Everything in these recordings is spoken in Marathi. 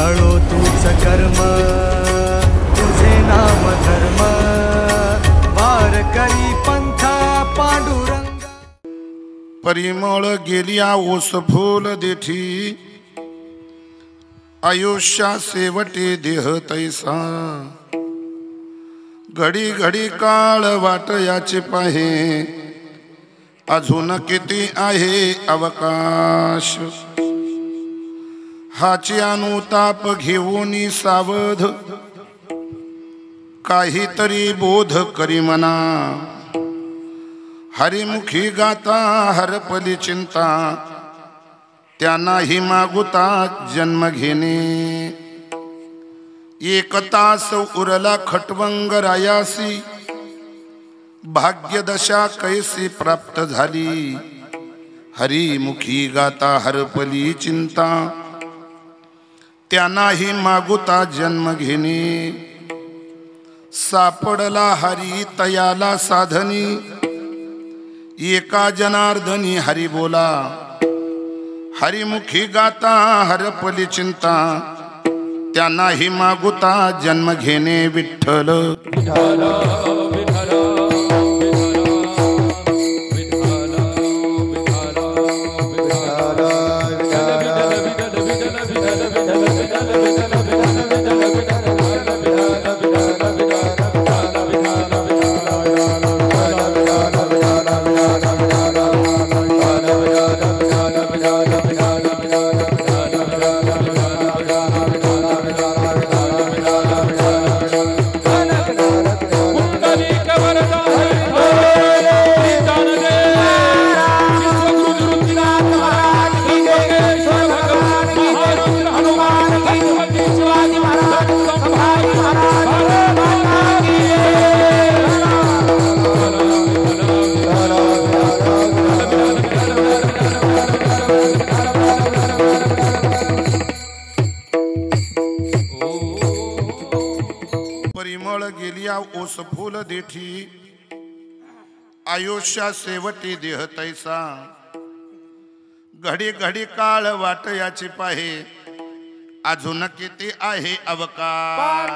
तळो तूच कर्म तुझे नाम धर्म वार करी पंथा पांडुरंग। परिमळ गेलिया ओस फूल देठी आयुष्या शेवटी देह तैसा घडी घडी काळ वाट याचे पाहे अजून किती आहे अवकाश हाची अनुताप घेऊन सावध काहीतरी बोध करी मना हरिमुखी गाता हरपली चिंता त्यांनाही मागुता जन्म घेणे एक तास उरला खटवंग रायासी भाग्यदशा कैसी प्राप्त झाली हरिमुखी गाता हरपली चिंता त्यांनाही मागुता जन्म घेणे सापडला हरी तयाला साधनी एका जनार्दनी हरी बोला हरिमुखी गाता हरपली चिंता त्यांनाही मागुता जन्म घेणे विठ्ठल ओस फूल देठी आयुष्या शेवटी देह तैसा घडी घडी काळ वाट याची पाहे अजून किती आहे अवकाश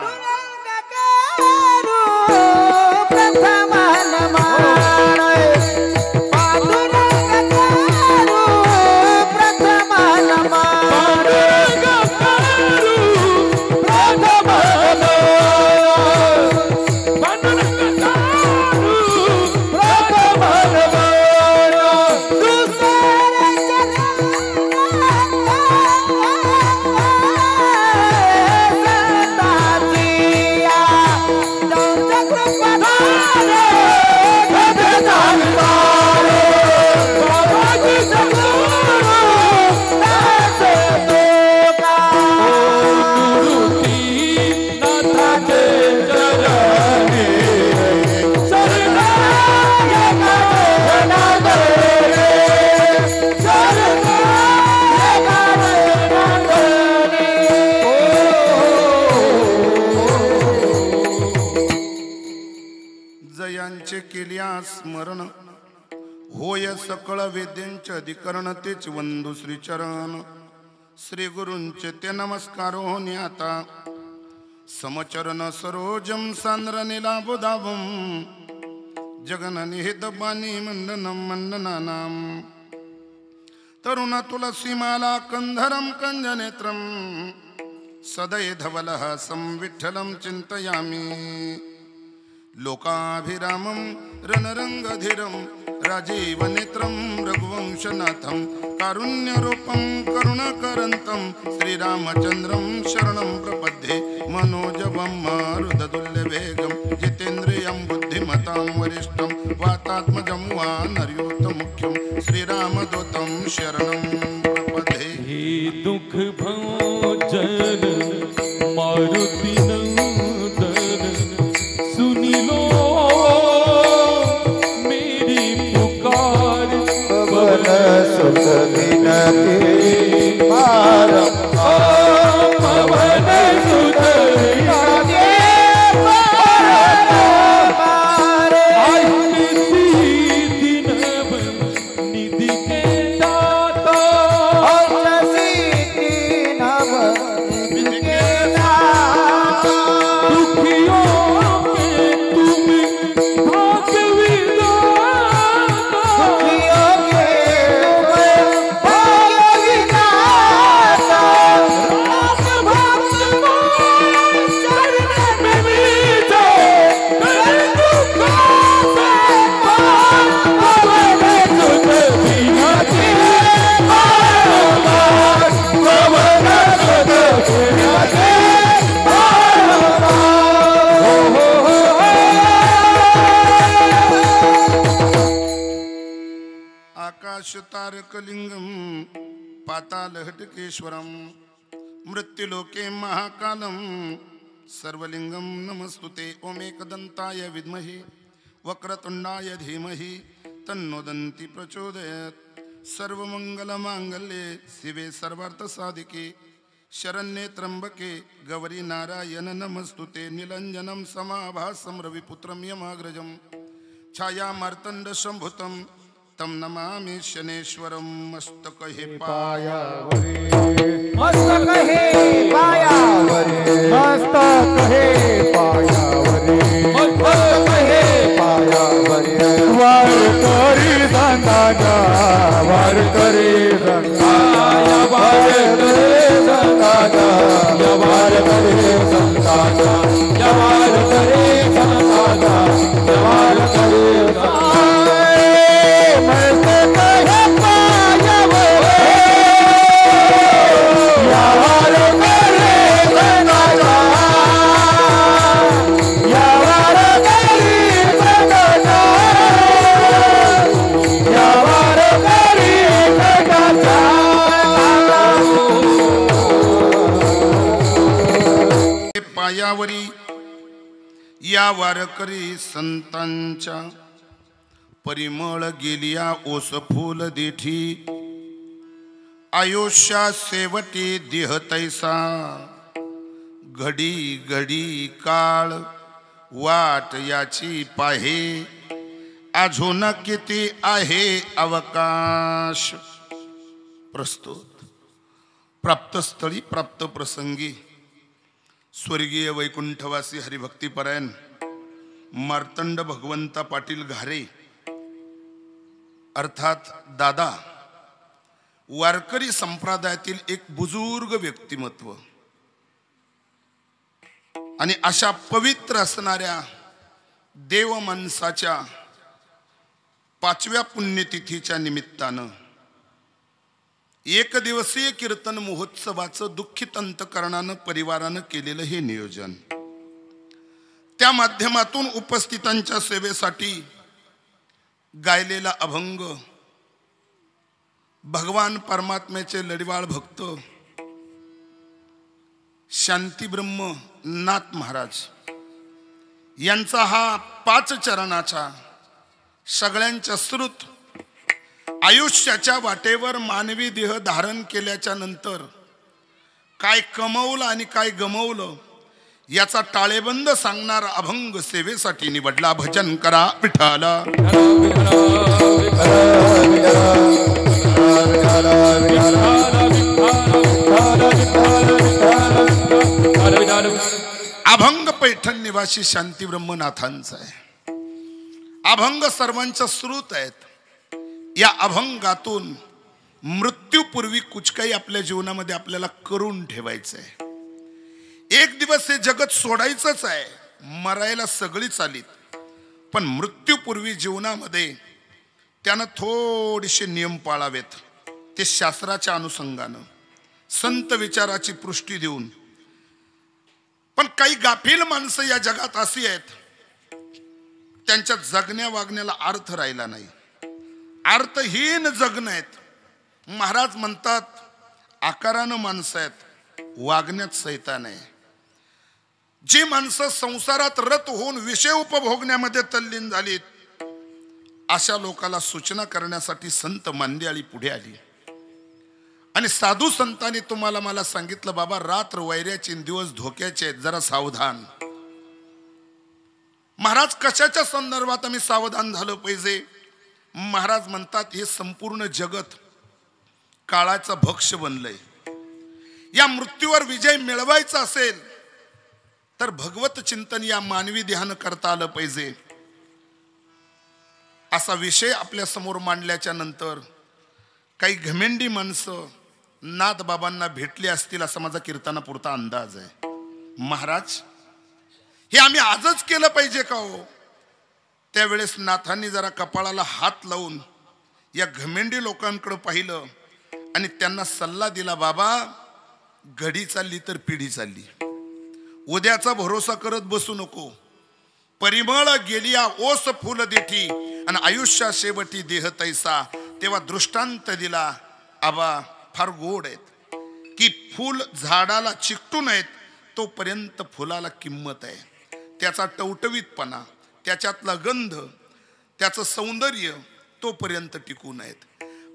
स्मरण होय सकळ वेद्यांचे अधिकरण तेच वंदु श्री चरण श्री गुरूंचे ते नमस्कार होणे आता समचरण सरोजम सांद्र निलाबुदाभम जगन निहित बाणी मंडनम मंडनानाम तरुण तुलसी माला कंधरम कंजनेत्रम सदय धवलः संविठ्ठलं चिंतयामि लोकाभिरामं रणरंगधीरं राजीवनेत्रं रघुवंशनाथं कारुण्यरूपं करुणाकरन्तं श्रीरामचन्द्रं शरणं प्रपद्ये मनोजवं मारुततुल्यवेगं जितेन्द्रियं बुद्धिमतां वरिष्ठं वातात्मजं वानरयूतमुख्यं श्रीरामदूतं शरणं प्रपद्ये। हे दुख भंजन मारुति विधि आकाशतारकलिंगम पातालहटकेश्वरम मृत्युलोके महाकालम सर्वलिंगम नमस्तुते। ओम एकदंताय विद्महे वक्रतुंडाय धीमहि तन्नो दन्ति प्रचोदयात्। सर्वमंगलमांगल्ये शिवे सर्वार्थसाधिके शरण्ये त्र्यंबके गौरी नारायण नमस्तुते। नीलंजनं समाभासं रविपुत्रं यमाग्रजं छायामार्तण्ड शंभुतं तं नमामि शनेश्वरं। मस्तकहे पायावरे मस्तकहे पायावरे मस्तकहे पायावरे मस्तकहे पायावरे वारकरी संताना वारकरी संताना वारकरी संताना वारकरी संताना वारकरी संताना वारकरी मस्तकहे पायावरे पायावरी या वारकरी संतांच्या परिमळ गेलिया ओस फूल देठी आयुष्या सेवटी देह तैसा घडी घडी काळ वाट याची पाहे अजून किती आहे अवकाश। प्रस्तुत प्राप्तस्थळी प्राप्त प्रसंगी स्वर्गीय वैकुंठवासी हरिभक्तीपरायण मार्तंड भगवंता पाटील घारे अर्थात दादा वारकरी संप्रदायातील एक बुजुर्ग व्यक्तिमत्व आणि अशा पवित्र असणाऱ्या देव माणसाच्या 5व्या पुण्यतिथीच्या निमित्तानं एक दिवसीय कीर्तन महोत्सवाचं दुःखित अंतकरणानं परिवारानं केलेलं हे नियोजन, त्या माध्यमातून उपस्थितांच्या सेवेसाठी गायलेला अभंग भगवान परमात्म्याचे लढिवाळ भक्त शांतीब्रह्म नाथ महाराज यांचा हा 5 चरणाचा सगळ्यांच्या श्रुत आयुष्याच्या वाटेवर मानवी देह धारण केल्याच्या नंतर काय कमवलं आणि काय गमवलं याचा टाळेबंद सांगणारा अभंग सेवेसाठी निवडला। भजन करा विठ्ठला अभंग पैठण निवासी शांती ब्रह्मनाथांचा आहे। अभंग सर्वांच्या श्रुत आहेत। या अभंगातून मृत्यूपूर्वी कुछ काही आपल्या जीवनामध्ये आपल्याला करून ठेवायचं आहे। एक दिवस हे जगत सोडायचंच आहे, मरायला सगळी चालीत, पण मृत्यूपूर्वी जीवनामध्ये त्यानं थोडेसे नियम पाळावेत। ते शास्त्राच्या अनुषंगानं संत विचाराची पुष्टी देऊन। पण काही गाफील माणसं या जगात अशी आहेत त्यांच्या जगण्या वागण्याला अर्थ राहिला नाही, अर्थहीन जगणं आहेत। महाराज म्हणतात आकारानं माणसं आहेत, वागण्यात सैतान आहे। जी माणसं संसारात रत होऊन विषय उपभोगण्यामध्ये तल्लीन झालीत अशा लोकांना सूचना करण्यासाठी संत मांदियाळी पुढे आली आणि साधू संतांनी तुम्हाला मला सांगितलं, बाबा रात्र वैऱ्याचे दिवस धोक्याचे आहेत, जरा सावधान। महाराज कशाच्या संदर्भात आम्ही सावधान झालं पाहिजे? महाराज म्हणतात हे संपूर्ण जगत काळाचा भक्ष बनलंय। या मृत्यूवर विजय मिळवायचा असेल तर भगवत चिंतन या मानवी ध्यान करता आलं पाहिजे। असा विषय आपल्या समोर मांडल्याच्या नंतर काही घमेंडी माणसं नाथ बाबांना भेटली असतील असा माझा कीर्तनापुरता अंदाज आहे। महाराज हे आम्ही आजच केलं पाहिजे का हो? त्यावेळेस नाथांनी जरा कपाळाला हात लावून या घमेंडी लोकांकडे पाहिलं आणि त्यांना सल्ला दिला, बाबा घडी चालली तर पिढी चालली, उद्याचा भरोसा करत बसू नको। परिमळ गेलिया ओस फूल देठी आणि आयुष्या शेवटी देह तैसा तेव्हा दृष्टांत दिला. आबा फार गोड आहेत की फूल झाडाला चिकटू नयेत तोपर्यंत फुलाला किंमत आहे. त्याचा टवटवीतपणा, त्याच्यातला गंध, त्याचं सौंदर्य तोपर्यंत टिकू नयेत.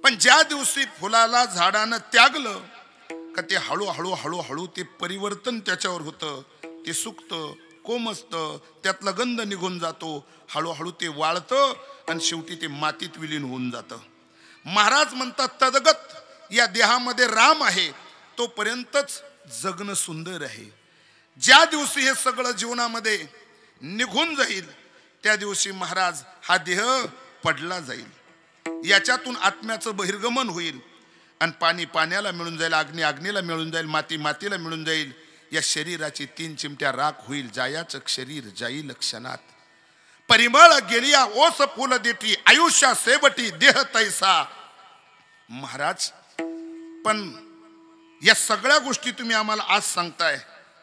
पण ज्या दिवशी फुलाला झाडानं त्यागलं का ते हळूहळू हळूहळू ते परिवर्तन त्याच्यावर होतं. ते सुकतं, कोमसतं, त्यातला गंध निघून जातो, हळूहळू ते वाळतं आणि शेवटी ते मातीत विलीन होऊन जातं. महाराज म्हणतात तदगत या देहामध्ये राम आहे तोपर्यंतच जगणं सुंदर आहे. ज्या दिवशी हे सगळं जीवनामध्ये निघून जाईल त्या दिवशी महाराज हा देह पडला जाईल. याच्यातून आत्म्याचं बहिर्गमन होईल आणि पाणी पाण्याला मिळून जाईल, अग्नी अग्नीला मिळून जाईल, माती मातीला मिळून जाईल. या शरीराची 3 चिमट्या राख होईल. जायाचं शरीर जाईल क्षणात. परिमळ गेलिया ओस फुल देठी आयुष्या सेवटी देह तैसा. महाराज पण या सगळ्या गोष्टी तुम्ही आम्हाला आज सांगताय,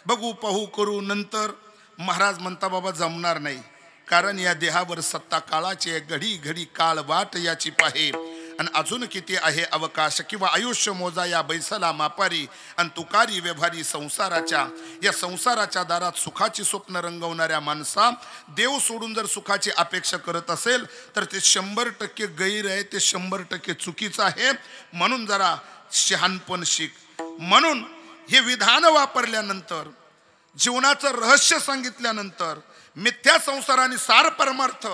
बघू पाहू करू नंतर. महाराज म्हणता बाबा जमणार नाही, कारण या देहावर सत्ता काळाची घडी घडी काळ वाट याची पाहे. आणि अजून किती आहे अवकाश किंवा आयुष्य मोजा या बैसला मापारी. आणि तुकारी व्यवहारी संसाराच्या या संसाराच्या दारात सुखाची स्वप्न रंगवणाऱ्या माणसा देव सोडून जर सुखाची अपेक्षा करत असेल तर ते 100% गैर आहे, ते 100% चुकीचं आहे. म्हणून जरा शहाणपण शिक. म्हणून हे विधान वापरल्यानंतर, जीवनाचं रहस्य सांगितल्यानंतर, मिथ्या संसार आणि सार परमार्थ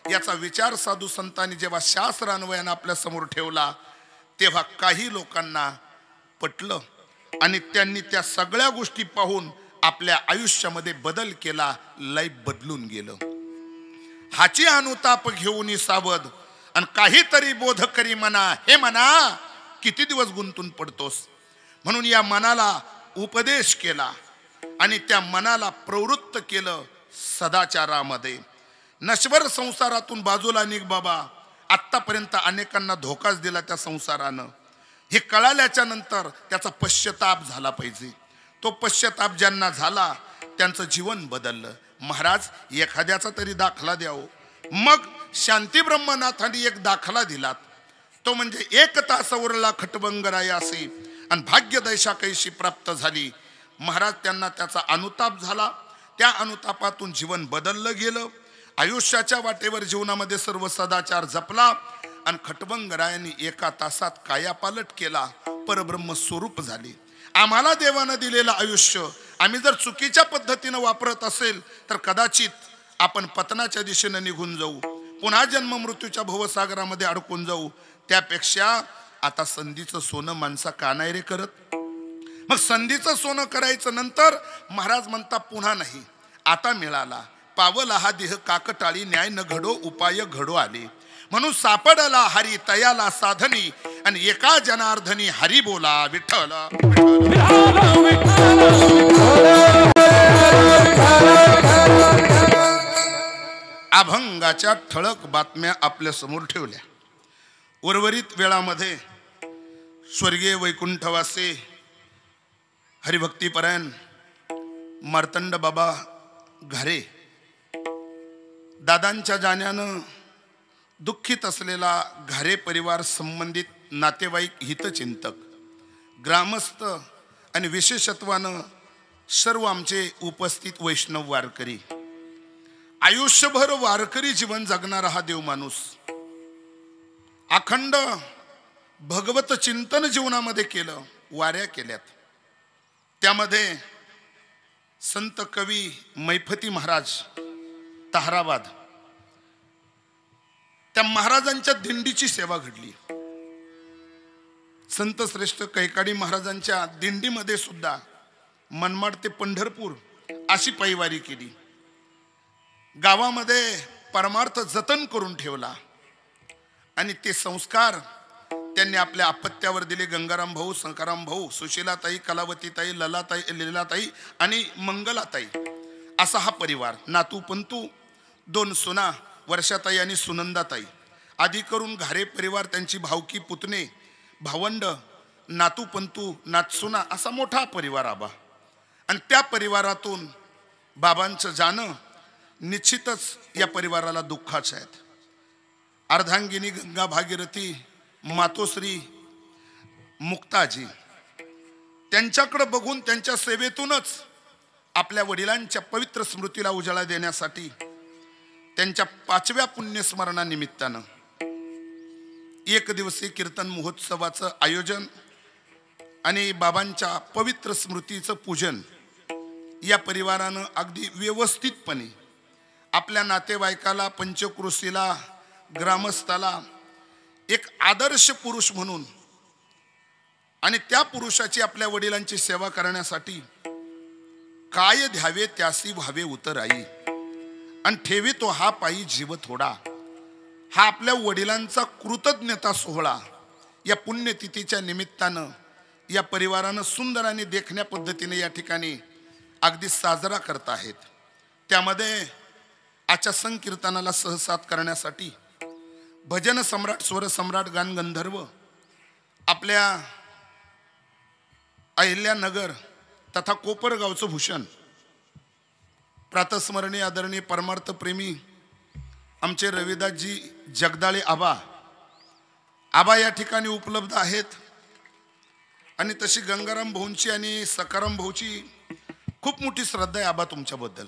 याचा विचार साधू संतांनी जेव्हा शास्त्र अन्वयानं आपल्या समोर ठेवला तेव्हा काही लोकांना पटलं आणि त्यांनी त्या सगळ्या गोष्टी पाहून आपल्या आयुष्यामध्ये बदल केला. लाईफ बदलून गेलं. हाची अनुताप घेऊन सावध आणि काहीतरी बोध करी मना. हे मना किती दिवस गुंतून पडतोस. म्हणून या मनाला उपदेश केला आणि त्या मनाला प्रवृत्त केलं सदाचारामध्ये. नश्वर संसारातून बाजूला निघ बाबा. आत्तापर्यंत अनेकांना धोकाच दिला त्या संसारानं. हे कळाल्याच्या नंतर त्याचा पश्चाताप झाला पाहिजे. तो पश्चाताप ज्यांना झाला त्यांचं जीवन बदललं. महाराज एखाद्याचा तरी दाखला द्यावं. मग शांती ब्रह्मनाथांनी एक दाखला दिलात. तो म्हणजे 1 तासावरला खटबंगरायासी आणि भाग्य दैशा कैशी प्राप्त झाली. महाराज त्यांना त्याचा अनुताप झाला. त्या अनुतापातून जीवन बदललं गेलं. आयुष्याच्या वाटेवर जीवनामध्ये सर्व सदाचार जपला आणि खटबंगरायांनी 1 तासात कायापालट केला. परब्रह्म स्वरूप झाले. आम्हाला देवानं दिलेलं आयुष्य आम्ही जर चुकीच्या पद्धतीनं वापरत असेल तर कदाचित आपण पतनाच्या दिशेनं निघून जाऊ, पुन्हा जन्म मृत्यूच्या भवसागरामध्ये अडकून जाऊ. त्यापेक्षा आता संधीचं सोनं माणसा का नाही रे करत. मग संधीचं सोनं करायचं. नंतर महाराज म्हणता पुन्हा नाही, आता मिळाला. पावला हा देह काकटाळी न्याय न घडो उपाय घडो आले. म्हणून सापडला हरी तयाला साधनी आणि एका जनार्दनी हरी बोला विठ्ठल. अभंगाच्या ठळक बातम्या आपल्या समोर ठेवल्या. उर्वरित वेळामध्ये स्वर्गीय वैकुंठवासी हरिभक्तीपरायण मार्तंड बाबा घारे दादांच्या जाण्यानं दुःखित असलेला घारे परिवार संबंधित नातेवाईक, हितचिंतक, ग्रामस्थ आणि विशेषत्वानं सर्व आमचे उपस्थित वैष्णव वारकरी, आयुष्यभर वारकरी जीवन जगणारा हा देव माणूस, अखंड भगवत चिंतन जीवनामध्ये केलं, वाऱ्या केल्यात. त्यामध्ये संत कवी मैफती महाराज ताहराबाद, त्या महाराजांच्या दिंडीची सेवा घडली. संत श्रेष्ठ कैकाडी महाराजांच्या दिंडीमध्ये सुद्धा मनमाड ते पंढरपूर अशी पायवारी केली. गावामध्ये परमार्थ जतन करून ठेवला आणि ते संस्कार त्यांनी आपल्या अपत्यावर दिले. गंगाराम भाऊ, शंकराम भाऊ, सुशीलाताई, कलावतीताई, ललाताई, लीलाताई आणि मंगलाताई असा हा परिवार. नातू पंतू, 2 सुना, वर्षाताई आणि सुनंदाताई आदी करून घारे परिवार, त्यांची भावकी, पुतणे, भावंड, नातू पंतू, नातसुना असा मोठा परिवार आबा. आणि त्या परिवारातून बाबांचं जाणं निश्चितच या परिवाराला दुःखाचं आहे. अर्धांगिनी गंगा भागीरथी मातोश्री मुक्ताजी, त्यांच्याकडे बघून त्यांच्या सेवेतूनच आपल्या वडिलांच्या पवित्र स्मृतीला उजाळा देण्यासाठी त्यांच्या 5व्या पुण्यस्मरणानिमित्तानं एक दिवसीय कीर्तन महोत्सवाचं आयोजन आणि बाबांच्या पवित्र स्मृतीचं पूजन या परिवारानं अगदी व्यवस्थितपणे आपल्या नातेवाईकाला, पंचक्रोशीला, ग्रामस्थाला एक आदर्श पुरुष म्हणून आणि त्या पुरुषाची आपल्या वडिलांची सेवा करण्यासाठी काय ध्यावे त्यासी व्हावे उतराई आणि ठेवी तो हा पायी जीव थोडा, हा आपल्या वडिलांचा कृतज्ञता सोहळा या पुण्यतिथीच्या निमित्तानं या परिवारानं सुंदर आणि देखण्या पद्धतीने या ठिकाणी अगदी साजरा करत आहेत. त्यामध्ये आजच्या संकीर्तनाला सहसाथ करण्यासाठी भजन सम्राट, स्वर सम्राट, गान गंधर्व आपल्या अहिल्यानगर तथा कोपरगावचं भूषण, प्रातस्मरणीय आदरणीय परमार्थ प्रेमी आमचे रविदासजी जगदाळे आबा या ठिकाणी उपलब्ध आहेत. आणि तशी गंगाराम भाऊंची आणि सकाराम भाऊची खूप मोठी श्रद्धा आहे आबा तुमच्याबद्दल.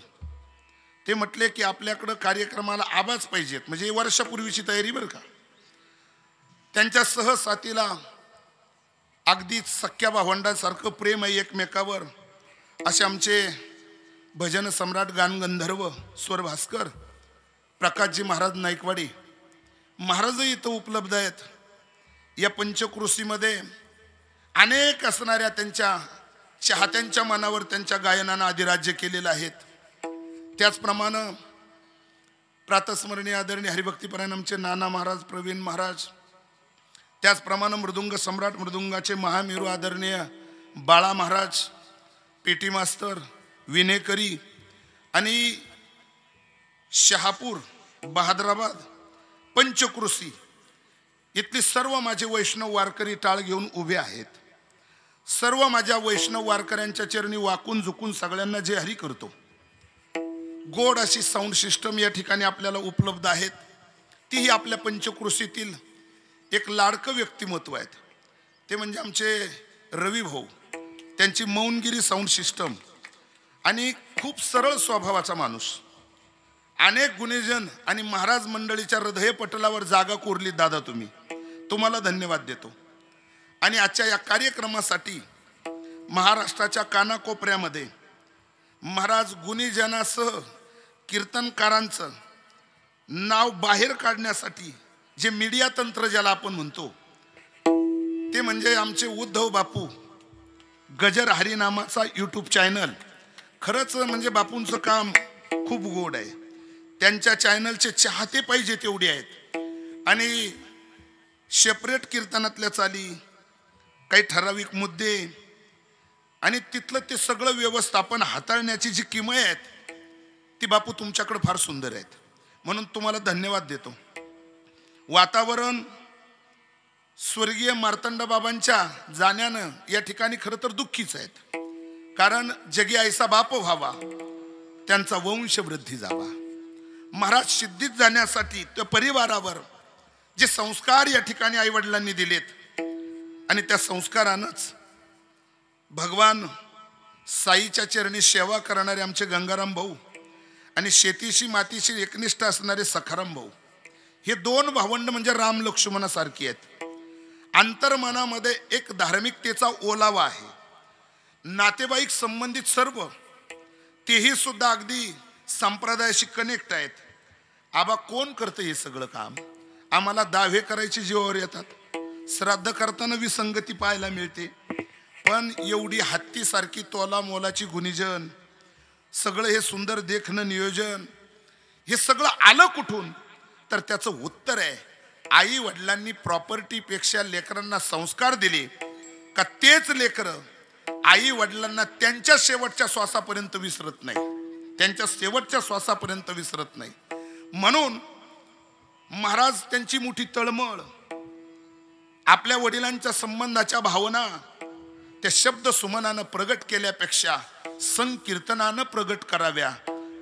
ते म्हटले की आपल्याकडं कार्यक्रमाला आबाच पाहिजेत, म्हणजे वर्षापूर्वीची तयारी बरं का. त्यांच्या सहसाथीला अगदी सख्या भावंडांसारखं प्रेम आहे एकमेकावर असे आमचे भजन सम्राट, गान गंधर्व, स्वर भास्कर प्रकाशजी महाराज नाईकवाडी महाराजही इथं उपलब्ध आहेत. या पंचक्रोशीमध्ये अनेक असणाऱ्या त्यांच्या चाहत्यांच्या मनावर त्यांच्या गायनानं अधिराज्य केलेलं आहेत. त्याचप्रमाणे प्रातस्मरणीय आदरणीय हरिभक्तीपरायण आमचे नाना महाराज, प्रवीण महाराज, त्याचप्रमाणे मृदुंग सम्राट, मृदुंगाचे महामेरू आदरणीय बाळा महाराज, पेटी मास्तर, विनेकरी आणि शहापूर, बहादराबाद, पंचक्रोशी इथले सर्व माझे वैष्णव वारकरी टाळ घेऊन उभे आहेत. सर्व माझ्या वैष्णव वारकऱ्यांच्या चरणी वाकून झुकून सगळ्यांना जे हरी करतो. गोड अशी साऊंड सिस्टम या ठिकाणी आपल्याला उपलब्ध आहेत. तीही आपल्या पंचक्रोशीतील एक लाडकं व्यक्तिमत्व आहेत. ते म्हणजे आमचे रवी भाऊ. त्यांची मौनगिरी साऊंड सिस्टम आणि खूप सरळ स्वभावाचा माणूस. अनेक गुणीजन आणि महाराज मंडळीच्या हृदय पटलावर जागा कोरली दादा तुम्ही. तुम्हाला धन्यवाद देतो. आणि आजच्या या कार्यक्रमासाठी महाराष्ट्राच्या कानाकोपऱ्यामध्ये महाराज गुणीजनासह कीर्तनकारांचं नाव बाहेर काढण्यासाठी जे मीडिया तंत्र ज्याला आपण म्हणतो ते म्हणजे आमचे उद्धव बापू गजर हरिनामाचा यूट्यूब चॅनल. खरंच म्हणजे बापूंचं काम खूप गोड आहे. त्यांच्या चॅनलचे चाहते पाहिजे तेवढे आहेत. आणि सेपरेट कीर्तनातल्या चाली, काही ठराविक मुद्दे आणि तिथलं ते सगळं व्यवस्थापन हाताळण्याची जी किमया आहेत ती बापू तुमच्याकडे फार सुंदर आहेत. म्हणून तुम्हाला धन्यवाद देतो. वातावरण स्वर्गीय मार्तंड बाबांच्या जाण्यानं या ठिकाणी खरं तर दुःखीच आहेत. कारण जगी ऐसा बाप व्हावा, त्यांचा वंश वृद्धी जावा. महाराज सिद्धीत जाण्यासाठी त्या परिवारावर जे संस्कार या ठिकाणी आई वडिलांनी दिलेत आणि त्या संस्कारानंच भगवान साईच्या चरणी सेवा करणारे आमचे गंगाराम भाऊ आणि शेतीशी मातीशी एकनिष्ठ असणारे सखाराम भाऊ, हे दोन भावंड म्हणजे राम लक्ष्मणासारखी आहेत. अंतर्मनामध्ये एक धार्मिकतेचा ओलावा आहे. नातेवाईक संबंधित सर्व तेही सुद्धा अगदी संप्रदायाशी कनेक्ट आहेत. आबा कोण करतं हे सगळं काम? आम्हाला दावे करायचे जीवावर येतात. श्राद्ध करताना विसंगती पाहायला मिळते. पण एवढी हत्तीसारखी तोला मोलाची गुणीजन, सगळं हे सुंदर देखणं नियोजन, हे सगळं आलं कुठून? तर त्याचं उत्तर आहे आई वडिलांनी प्रॉपर्टीपेक्षा लेकरांना संस्कार दिले का तेच लेकरं आई वडिलांना त्यांच्या शेवटच्या श्वासापर्यंत विसरत नाही. त्यांच्या शेवटच्या श्वासापर्यंत विसरत नाही. म्हणून महाराज त्यांची मोठी तळमळ, आपल्या वडिलांच्या संबंधाच्या भावना त्या शब्द सुमनानं प्रगट केल्यापेक्षा संकीर्तनानं प्रगट कराव्या,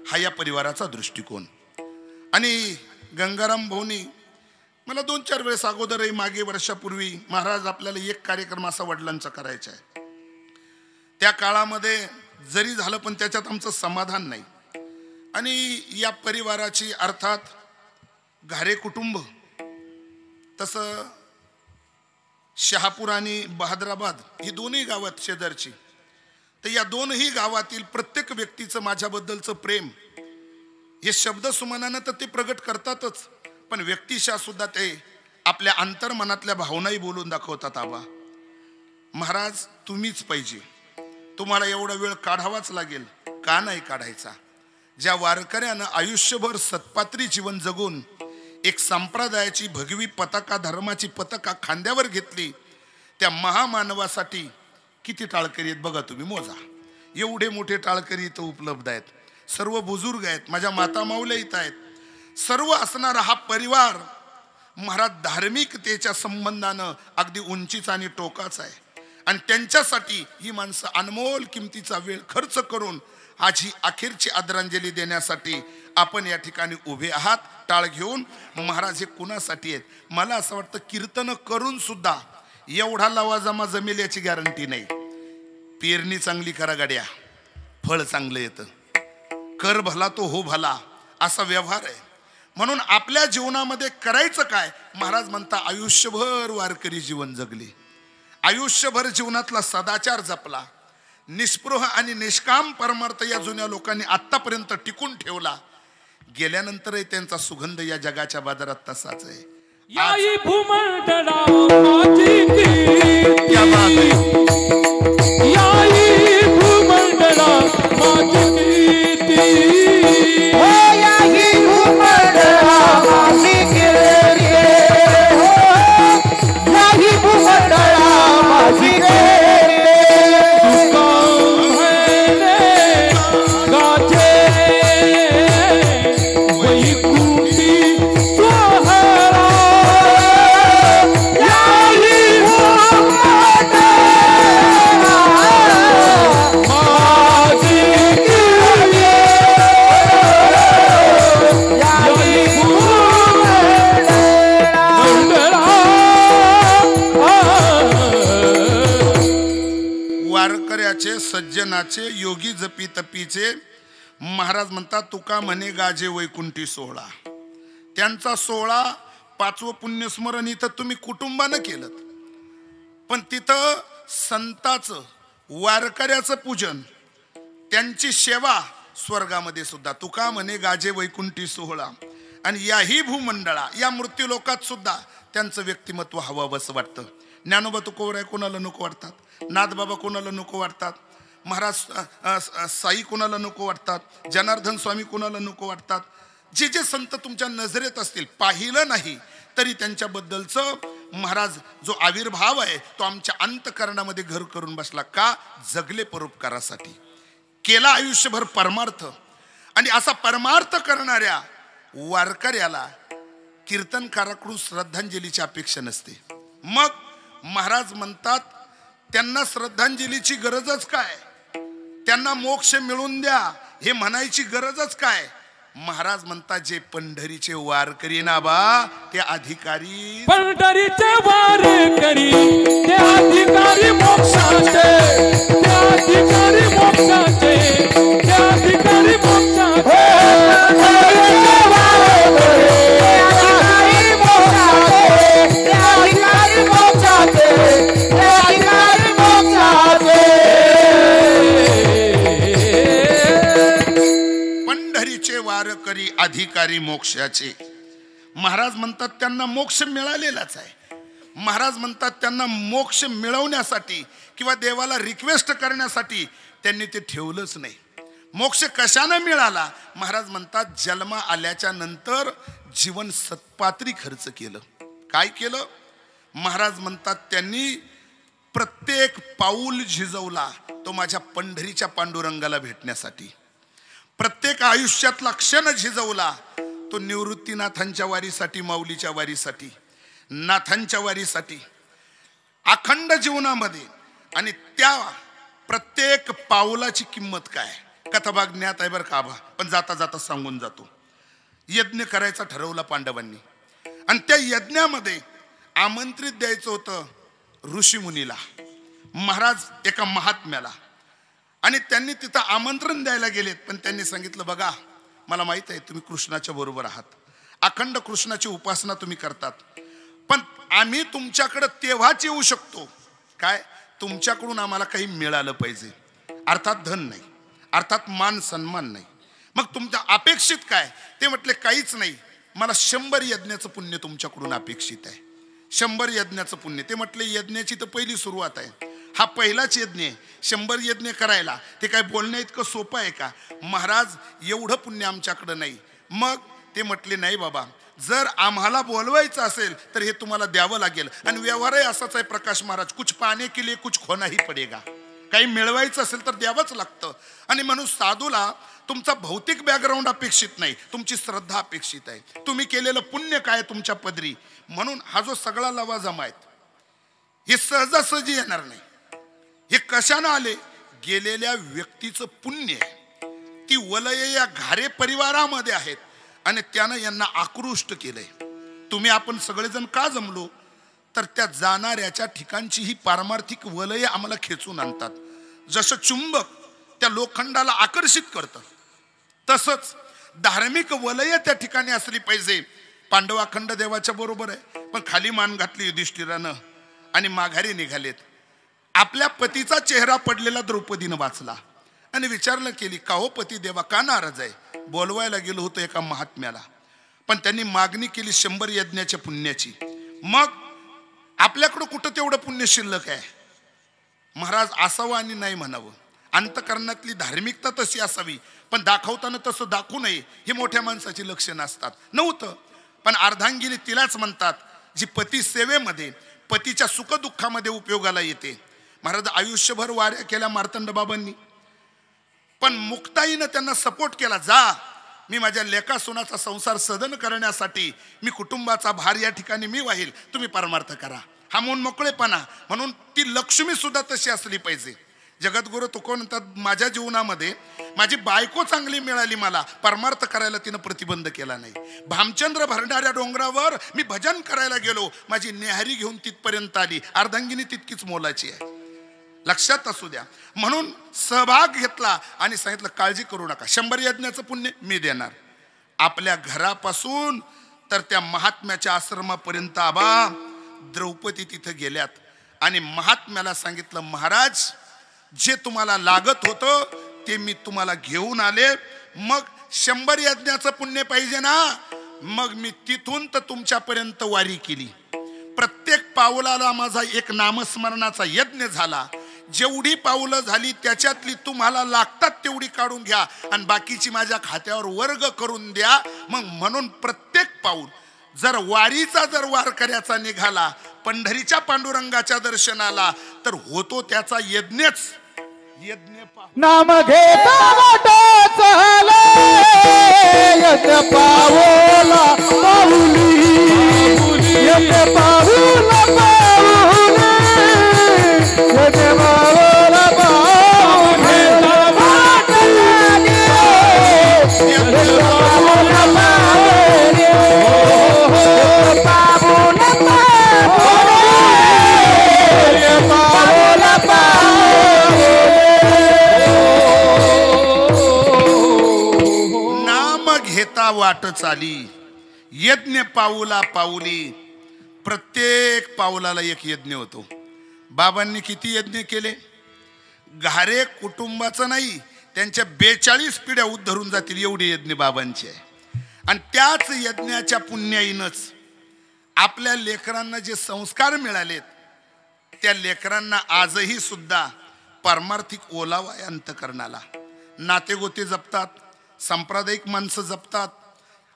हा या परिवाराचा दृष्टिकोन. आणि गंगाराम भाऊनी मला 2-4 वेळेस अगोदरही मागे वर्षापूर्वी महाराज आपल्याला एक कार्यक्रम असा वडिलांचा करायचा आहे. त्या काळामध्ये जरी झालं पण त्याच्यात आमचं समाधान नाही. आणि या परिवाराची अर्थात घारे कुटुंब, तसं शहापूर आणि बहादराबाद ही दोन्ही गावात शेजारची, तर या दोनही गावातील प्रत्येक व्यक्तीचं माझ्याबद्दलचं प्रेम हे शब्द सुमनानं तर ते प्रगट करतातच, पण व्यक्तिशः सुद्धा ते आपल्या अंतर्मनातल्या भावनाही बोलून दाखवतात. आबा महाराज तुम्हीच पाहिजे, तुम्हाला एवढा वेळ काढावाच लागेल. का नाही काढायचा? ज्या वारकऱ्यानं आयुष्यभर सत्पात्री जीवन जगून एक संप्रदायाची भगवी पताका, धर्माची पताका खांद्यावर घेतली, त्या महामानवासाठी किती टाळकरी आहेत बघा तुम्ही, मोजा. एवढे मोठे टाळकरी इथं उपलब्ध आहेत, सर्व बुजुर्ग आहेत, माझ्या माता माऊल्या इथं आहेत. सर्व असणारा हा परिवार महाराज धार्मिकतेच्या संबंधानं अगदी उंचीचा आणि टोकाचा आहे. आणि त्यांच्यासाठी ही माणसं अनमोल किमतीचा वेळ खर्च करून आज ही अखेरची आदरांजली देण्यासाठी आपण या ठिकाणी उभे आहात. टाळ घेऊन महाराज हे कुणासाठी आहेत? मला असं वाटतं कीर्तन करून सुद्धा एवढा लवाजमा जमेल याची गॅरंटी नाही. पेरणी चांगली करा गाड्या, फळ चांगलं येतं. कर भला तो हो भला असा व्यवहार आहे. म्हणून आपल्या जीवनामध्ये करायचं काय? महाराज म्हणता आयुष्यभर वारकरी जीवन जगले, आयुष्यभर जीवनातला सदाचार जपला, निस्पृह आणि निष्काम परमार्थ या जुन्या लोकांनी आतापर्यंत टिकून ठेवला. गेल्यानंतरही त्यांचा सुगंध या जगाच्या बाजारात तसाच आहे. याई भूमंडळा माझी कीर्ती, याई भूमंडळा माझी कीर्ती, हो याही भूमंडळा माझी कीर्ती, हो याही भूमंडळा माझी कीर्ती. गाजे वैकुंठी सोहळा, याही भूमंडळा माझी कीर्ती, याही वारकऱ्याचे सज्जनाचे योगी जपी तपीचे महाराज म्हणतात तुका म्हणे गाजे वैकुंठी सोहळा. त्यांचा सोहळा 5वं पुण्यस्मरण इथं तुम्ही कुटुंबानं केलं, पण तिथं संताचं वारकऱ्याचं पूजन, त्यांची सेवा स्वर्गामध्ये सुद्धा तुका म्हणे गाजे वैकुंठी सोहळा. आणि याही भूमंडळा या मृत्यूलोकात सुद्धा त्यांचं व्यक्तिमत्व हवं असं वाटतं. ज्ञानोबा तुकोबराय कोणाला नको वाटतात, नाथबाबा कोणाला नको वाटतात, महाराज साई कोणाला नको वाटतात, जनार्दन स्वामी कोणाला नको वाटतात. जे जे संत तुमच्या नजरेत असतील, पाहिलं नाही तरी त्यांच्याबद्दलचं महाराज जो आविर्भाव आहे तो आमच्या अंतःकरणामध्ये घर करून बसला. का? जगले परोपकारासाठी, केला आयुष्यभर परमार्थ. आणि असा परमार्थ करणाऱ्या वारकऱ्याला कीर्तनकाराकडून श्रद्धांजलीची अपेक्षा नसते. मग महाराज म्हणतात त्यांना श्रद्धांजलीची गरजच काय, त्यांना मोक्ष मिळून द्या हे म्हणायची गरजच काय. महाराज म्हणतात जे पंढरीचे वारकरी ना बा ते अधिकारी, पंढरीचे वारकरी ते अधिकारी मोक्षाचे, ते अधिकारी मोक्षाचे, ते अधिकारी मोक्षाचे. पंढरीचे वारकरी अधिकारी मोक्षाचे. महाराज म्हणतात त्यांना मोक्ष मिळालेलाच आहे. महाराज म्हणतात त्यांना मोक्ष मिळवण्यासाठी किंवा देवाला रिक्वेस्ट करण्यासाठी त्यांनी ते ठेवलंच नाही. मोक्ष कशाने मिळाला? महाराज म्हणतात जन्म आल्याच्या नंतर जीवन सत्पात्री खर्च केलं. काय केलं? महाराज म्हणतात त्यांनी प्रत्येक पाऊल झिजवला तो माझ्या पंढरीच्या पांडुरंगाला भेटण्यासाठी. प्रत्येक आयुष्यातला क्षण झिजवला तो निवृत्तीनाथांच्या वारीसाठी, माऊलीच्या वारीसाठी, नाथांच्या वारीसाठी, अखंड जीवनामध्ये. आणि त्या प्रत्येक पाऊलाची किंमत काय? कथाभाग ज्ञात आहे बरं का आबा, पण जाता जाता सांगून जातो. यज्ञ करायचा ठरवला पांडवांनी आणि त्या यज्ञामध्ये आमंत्रित द्यायचं होतं ऋषीमुनीला, महाराज एका महात्म्याला. आणि त्यांनी तिथं आमंत्रण द्यायला गेलेत, पण त्यांनी सांगितलं बघा मला माहित आहे तुम्ही कृष्णाच्या बरोबर आहात, अखंड कृष्णाची उपासना तुम्ही करतात, पण आम्ही तुमच्याकडे तेव्हाच येऊ शकतो काय तुमच्याकडून आम्हाला काही मिळालं पाहिजे, अर्थात धन नाही, अर्थात मान सन्मान नाही. मग तुमच्या अपेक्षित काय? ते म्हटले काहीच नाही, मला 100 यज्ञाचं पुण्य तुमच्याकडून अपेक्षित आहे, 100 यज्ञाचं पुण्य. ते म्हटले यज्ञाची तर पहिली सुरुवात आहे, हा पहिलाच यज्ञ आहे, 100 यज्ञ करायला ते काय बोलण्या इतकं सोपं आहे का? महाराज एवढं पुण्य आमच्याकडं नाही. मग ते म्हटले नाही बाबा, जर आम्हाला बोलवायचं असेल तर हे तुम्हाला द्यावं लागेल. आणि व्यवहारही असाच आहे प्रकाश महाराज, कुछ पाने के लिए कुछ खोना ही पडेगा. काही मिळवायचं असेल तर द्यावंच लागतं. आणि म्हणून साधूला तुमचा भौतिक बॅकग्राऊंड अपेक्षित नाही, तुमची श्रद्धा अपेक्षित आहे, तुम्ही केलेलं पुण्य काय तुमच्या पदरी. म्हणून हा जो सगळा लवाजमा आहेत हे सहजासहजी येणार नाही. हे कशानं आले? गेलेल्या व्यक्तीचं पुण्य आहे. ती वलय या घारे परिवारामध्ये आहेत आणि त्यानं यांना आकृष्ट केलंय. तुम्ही आपण सगळेजण का जमलो? तर त्या जाणाऱ्याच्या ठिकाणची ही पारमार्थिक वलय आम्हाला खेचून आणतात. जसं चुंबक त्या लोखंडाला आकर्षित करतं, तसंच धार्मिक वलय त्या ठिकाणी असली पाहिजे. पांडव अखंड देवाच्या बरोबर आहे, पण खाली मान घातली युधिष्ठिरानं आणि माघारी निघालेत. आपल्या पतीचा चेहरा पडलेला द्रौपदीनं वाचला आणि विचारणा केली का हो पती देवा का नाराज आहे? बोलवायला गेलो होतो एका महात्म्याला, पण त्यांनी मागणी केली 100 यज्ञाच्या पुण्याची. मग आपल्याकडं कुठं तेवढं पुण्य शिल्लक आहे? महाराज असावं आणि नाही म्हणावं, अंतकरणातली धार्मिकता तशी असावी, पण दाखवताना तसं दाखवू नये, हे मोठ्या माणसाची लक्षणं असतात. नव्हतं. पण अर्धांगिनी तिलाच म्हणतात जी पती सेवेमध्ये पतीच्या सुखदुःखामध्ये उपयोगाला येते. महाराज आयुष्यभर वाऱ्या केल्या मार्तंड बाबांनी, पण मुक्ताईनं त्यांना सपोर्ट केला. जा, मी माझ्या लेका सुनाचा संसार सदन करण्यासाठी मी कुटुंबाचा भार या ठिकाणी मी वाहील, तुम्ही परमार्थ करा. हा म्हणून मोकळेपणा. म्हणून ती लक्ष्मी सुद्धा तशी असली पाहिजे. जगद्गुरु तुकोन म्हणतात माझ्या जीवनामध्ये माझी बायको चांगली मिळाली, मला परमार्थ करायला तिनं प्रतिबंध केला नाही. भामचंद्र भरणाऱ्या डोंगरावर मी भजन करायला गेलो, माझी नेहारी घेऊन तिथपर्यंत आली. अर्धांगिनी तितकीच मोलाची आहे, लक्षात असू द्या. म्हणून सहभाग घेतला आणि सांगितलं काळजी करू नका, 100 यज्ञाचं पुण्य मी देणार. आपल्या घरापासून तर त्या महात्म्याच्या आश्रमापर्यंत आबा द्रौपदी तिथं गेल्यात आणि महात्म्याला सांगितलं महाराज जे तुम्हाला लागत होतं ते मी तुम्हाला घेऊन आले. मग 100 यज्ञाचं पुण्य पाहिजे ना, मग मी तिथून तर तुमच्यापर्यंत वारी केली. प्रत्येक पावलाला माझा एक नामस्मरणाचा यज्ञ झाला. जेवढी पावलं झाली त्याच्यातली तुम्हाला लागतात तेवढी काढून घ्या आणि बाकीची माझ्या खात्यावर वर्ग करून द्या. मग म्हणून प्रत्येक पाऊल जर वारीचा जर वारकऱ्याचा निघाला पंढरीच्या पांडुरंगाच्या दर्शनाला तर होतो त्याचा यज्ञच. यज्ञ नाम घेता वाटा चाले यज्ञ पावला पाऊली यज्ञ पावला पाऊली यज्ञ पावला पाऊली वाटा चाले यज्ञ पावला पाऊली यज्ञ पावला पाऊली यज्ञ पावला पाऊली. घेता वाट चाली यज्ञ पाऊला पाऊली. प्रत्येक पाऊलाला एक यज्ञ होतो. बाबांनी किती यज्ञ केले? घारे कुटुंबाचं नाही, त्यांच्या 42 पिढ्या उद्धरून जातील एवढे यज्ञ बाबांचे आहे. आणि त्याच यज्ञाच्या पुण्याईनच आपल्या लेकरांना जे संस्कार मिळालेत त्या लेकरांना आजही सुद्धा पारमार्थिक ओलावा आहे अंतकरणाला. नातेगोते जपतात, सांप्रदायिक माणसं जपतात.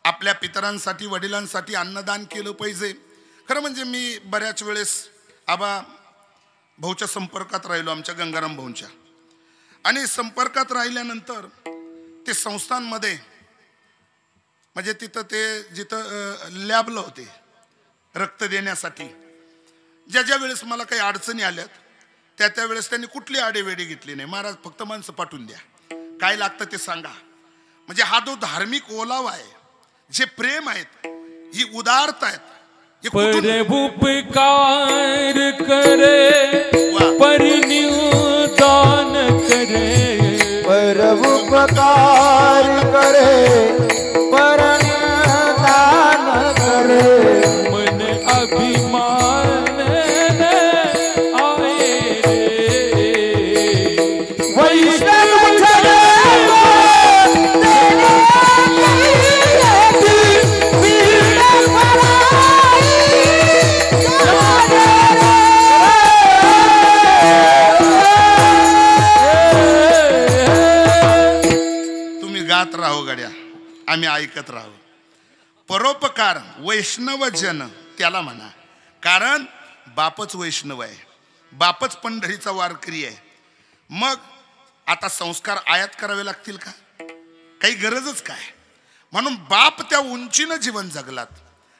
आपल्या पितरांसाठी वडिलांसाठी अन्नदान केलं पाहिजे. खरं म्हणजे मी बऱ्याच वेळेस आबा भाऊच्या संपर्कात राहिलो, आमच्या गंगाराम भाऊंच्या. आणि संपर्कात राहिल्यानंतर ते संस्थांमध्ये म्हणजे तिथं ते जिथं लॅबला होते रक्त देण्यासाठी, ज्या ज्या वेळेस मला काही अडचणी आल्यात त्या त्यावेळेस त्यांनी कुठली आडेवेडी घेतली नाही. महाराज फक्त माणसं पाठवून द्या, काय लागतं ते सांगा. म्हणजे हा जो धार्मिक ओलावा आहे, जे प्रेम आहेत, ही उदारता आहेत, हे कुठून? पर उपकार करे परिनिदान करे पर उपकार करे परदान करे मन अभिमान आए वैष्णव जन गात राहू गड्या, आम्ही ऐकत राहू. परोपकार वैष्णव जन त्याला म्हणा, कारण बापच वैष्णव आहे, बापच पंढरीचा वारकरी आहे. मग आता संस्कार आयात करावे लागतील का? काही गरजच काय. म्हणून बाप त्या उंचीनं जीवन जगलात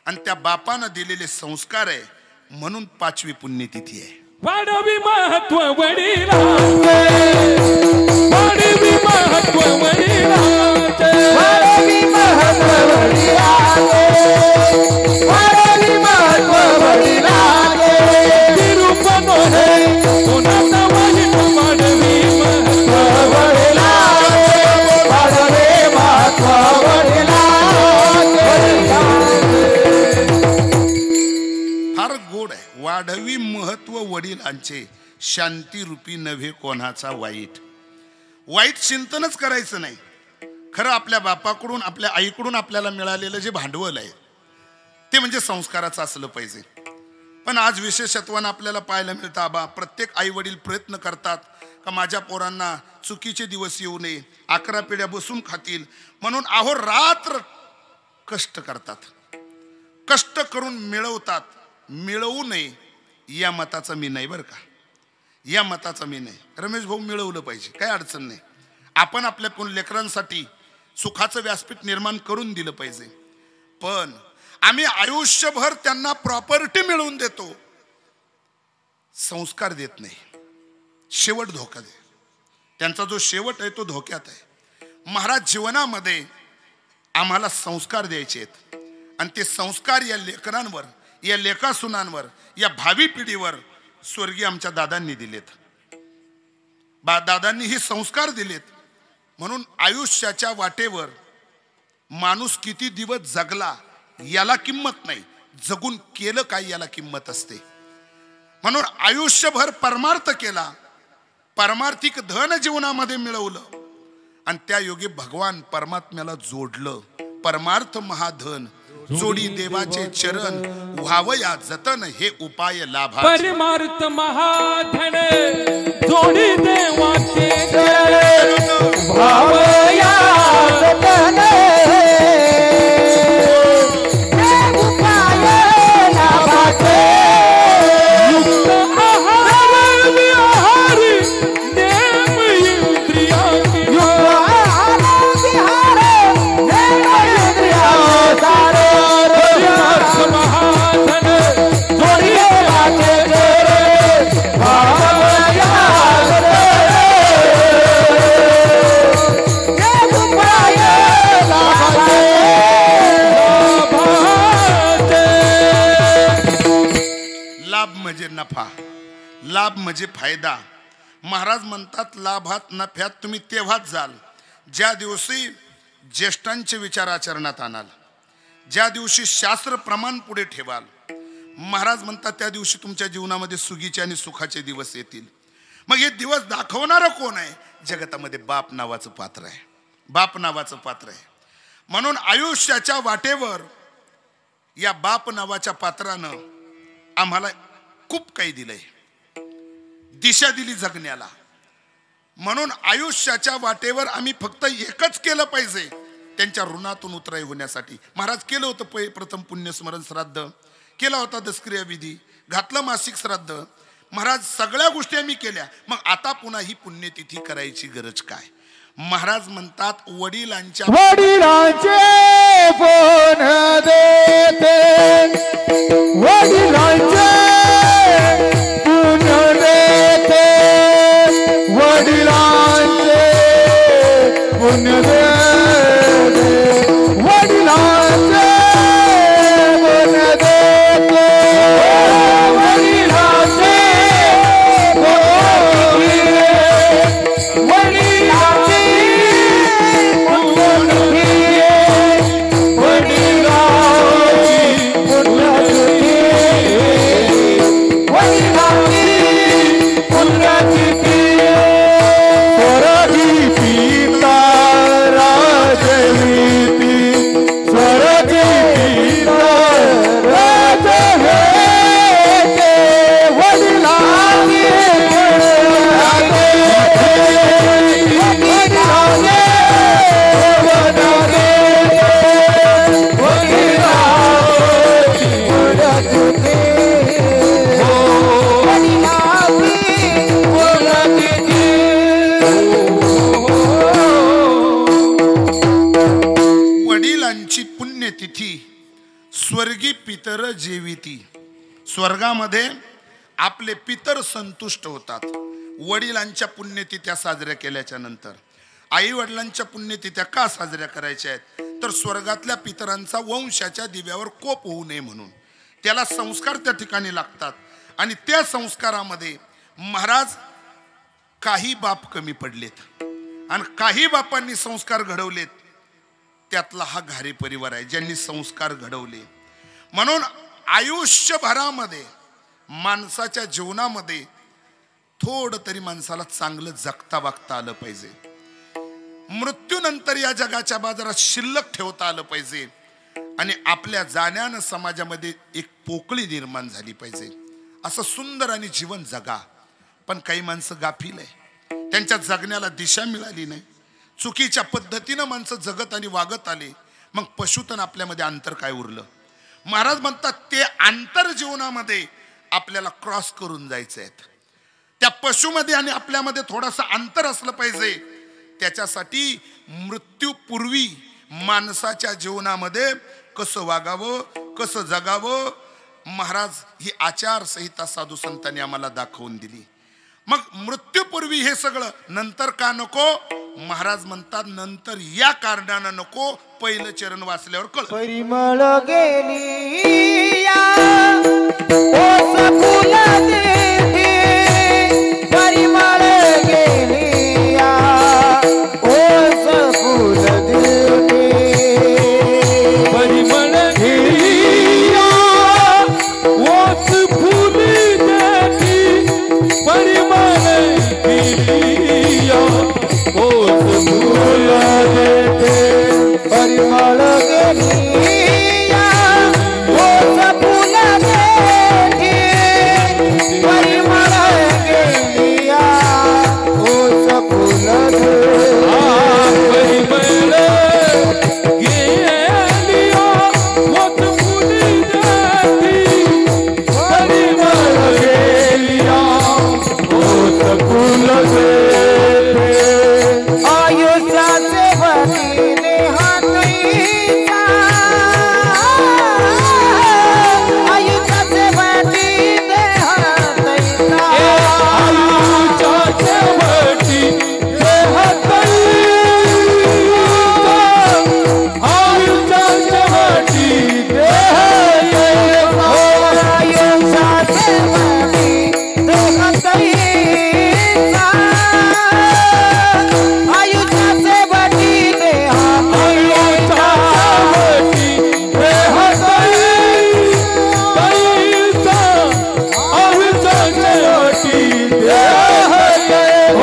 आणि त्या बापानं दिलेले संस्कार आहे, म्हणून 5वी पुण्यतिथी आहे. वाढवी महत्व वडिलांचे, वाढवी महत्व वडिलांचे, वाढवी महत्व वडिलांचे, वाढवी महत्व वडिलांचे. निरूपण हे कोणाचा वाईट वाढवी महत्व वडिलांचे, वाढवी महत्व वडिलांचे. फार गोड आहे. वाढवी महत्व वडिलांचे, शांती रूपी नव्हे कोणाचा वाईट. वाईट चिंतनच करायचं नाही. खरं आपल्या बापाकडून आपल्या आईकडून आपल्याला मिळालेलं जे भांडवल आहे ते म्हणजे संस्काराचं असलं पाहिजे. पण आज विशेषत्वानं आपल्याला पाहायला मिळतं, आबा प्रत्येक आई वडील प्रयत्न करतात का माझ्या पोरांना चुकीचे दिवस येऊ नये, 11 पिढ्या बसून खातील म्हणून अहोरात्र कष्ट करतात. कष्ट करून मिळवतात. मिळवू नये या मताचा मी नाही बरं का, या मताचा मी नाही. रमेश भाऊ मिळवलं पाहिजे, काही अडचण नाही. आपण आपल्या लेकरांसाठी सुखाचं व्यासपीठ निर्माण करून दिलं पाहिजे. पण आम्ही आयुष्यभर त्यांना प्रॉपर्टी मिळवून देतो, संस्कार देत नाही. शेवट धोका दे. त्यांचा जो शेवट आहे तो धोक्यात आहे. महाराज जीवनामध्ये आम्हाला संस्कार द्यायचे आहेत आणि ते संस्कार या लेकरांवर, या लेकासुनांवर, या भावी पिढीवर स्वर्गीय आमच्या दादांनी दिलेत. दादांनी ही संस्कार दिलेत. म्हणून आयुष्याच्या वाटेवर माणूस किती दिवस जगला याला किंमत नाही, जगून केलं काय याला किंमत असते. म्हणून आयुष्यभर परमार्थ केला, परमार्थिक धन जीवनामध्ये मिळवलं आणि त्या योगी भगवान परमात्म्याला जोडलं. परमार्थ महाधन जोडी देवाचे चरण, व्हावया जतन हे उपाय लाभा. परमार्थ महाधन जोडी देवाचे चरण, भावया जतन हे उपाय लाभाचे. युक्त आहार विहारी नेम इंद्रियाची आहार विहार नेम इंद्रियासारे. परमार्थ महाधन जोडी देवाचे चरण, भावया जतन हे उपाय लाभाचे. लाभ म्हणजे नफा, लाभ म्हणजे फायदा. महाराज म्हणतात लाभात नफ्यात तुम्ही तेव्हाच जाल ज्या दिवशी ज्येष्ठांचे विचार आचरणात आणाल, ज्या दिवशी शास्त्र प्रमाण पुढे ठेवाल. महाराज म्हणतात त्या दिवशी तुमच्या जीवनामध्ये सुगीचे आणि सुखाचे दिवस येतील. मग हे दिवस दाखवणारं कोण आहे? जगतामध्ये बाप नावाचं पात्र आहे, बाप नावाचं पात्र आहे. म्हणून आयुष्याच्या वाटेवर या बाप नावाच्या पात्रानं आम्हाला खूप काही दिलंय, दिशा दिली जगण्याला. म्हणून आयुष्याच्या वाटेवर आम्ही फक्त एकच केलं पाहिजे, त्यांच्या ऋणातून उतराई होण्यासाठी. महाराज केलं होतं प्रथम पुण्यस्मरण श्राद्ध, केला होता दशक्रिया विधी, घातलं मासिक श्राद्ध. महाराज सगळ्या गोष्टी आम्ही केल्या. मग आता पुन्हा ही पुण्यतिथी करायची गरज काय? महाराज म्हणतात वडिलांचे पुण्य देते, वडिलांचे पुण्य देते, वडिलांचे पुण्य देते, वडिलांचे पुण्य देते. स्वर्गी पितर जेविती, स्वर्गामध्ये आपले पितर संतुष्ट होतात. वडिलांच्या पुण्यतिथ्या साजऱ्या केल्याच्या नंतर आई वडिलांच्या पुण्यतिथ्या का साजऱ्या करायच्या आहेत, तर स्वर्गातल्या पितरांचा वंशाच्या दिव्यावर कोप होऊ नये म्हणून. त्याला संस्कार त्या ठिकाणी लागतात आणि त्या संस्कारामध्ये महाराज काही बाप कमी पडलेत आणि काही बापांनी संस्कार घडवलेत. त्यातला हा घारी परिवार आहे ज्यांनी संस्कार घडवले. म्हणून आयुष्यभरामध्ये माणसाच्या जीवनामध्ये थोडं तरी माणसाला चांगलं जगता वागता आलं पाहिजे. मृत्यूनंतर या जगाच्या बाजारात शिल्लक ठेवता आलं पाहिजे आणि आपल्या जाण्यानं समाजामध्ये एक पोकळी निर्माण झाली पाहिजे. असं सुंदर आणि जीवन जगा. पण काही माणसं गाफील आहे, त्यांच्या जगण्याला दिशा मिळाली नाही. चुकीच्या पद्धतीनं माणसं जगत आणि वागत आले. मग पशुतन आपल्यामध्ये अंतर काय उरलं. महाराज म्हणतात ते अंतर जीवनामध्ये आपल्याला क्रॉस करून जायचं आहे. त्या पशुमध्ये आणि आपल्यामध्ये थोडंसं अंतर असलं पाहिजे. त्याच्यासाठी मृत्यूपूर्वी माणसाच्या जीवनामध्ये कसं वागावं, कसं जगावं, महाराज ही आचारसंहिता साधू संतांनी आम्हाला दाखवून दिली. मग मृत्यूपूर्वी हे सगळं नंतर का नको. महाराज म्हणतात नंतर या कारणानं नको, पहिलं चरण वाचल्यावर कळ. परिमळ गेली या ओस फुल देते, परिमळ गेली या ओस फुल देते, परिमळ गेली या ओस फुल देते, परिमळ गेली या ओस फुल देते, परिमळ गेली या ओस फुल देते, परिमळ गेली या ओस फुल देते, परिमळ गेली या ओस फुल देते, परिमळ गेली या ओस फुल देते. आयुष्याचे वतीने हातीचा, आयुष्याचे वतीने हातीचा, आयुष्याचे वटी देह तैसा, आयुष्याचे वटी देह तैसा, आयुष्याचे वती देह तैसा, आयुष्याचे वती देह तैसा, वटी देह तैसा, आयुष्याचे वटी देह तैसा.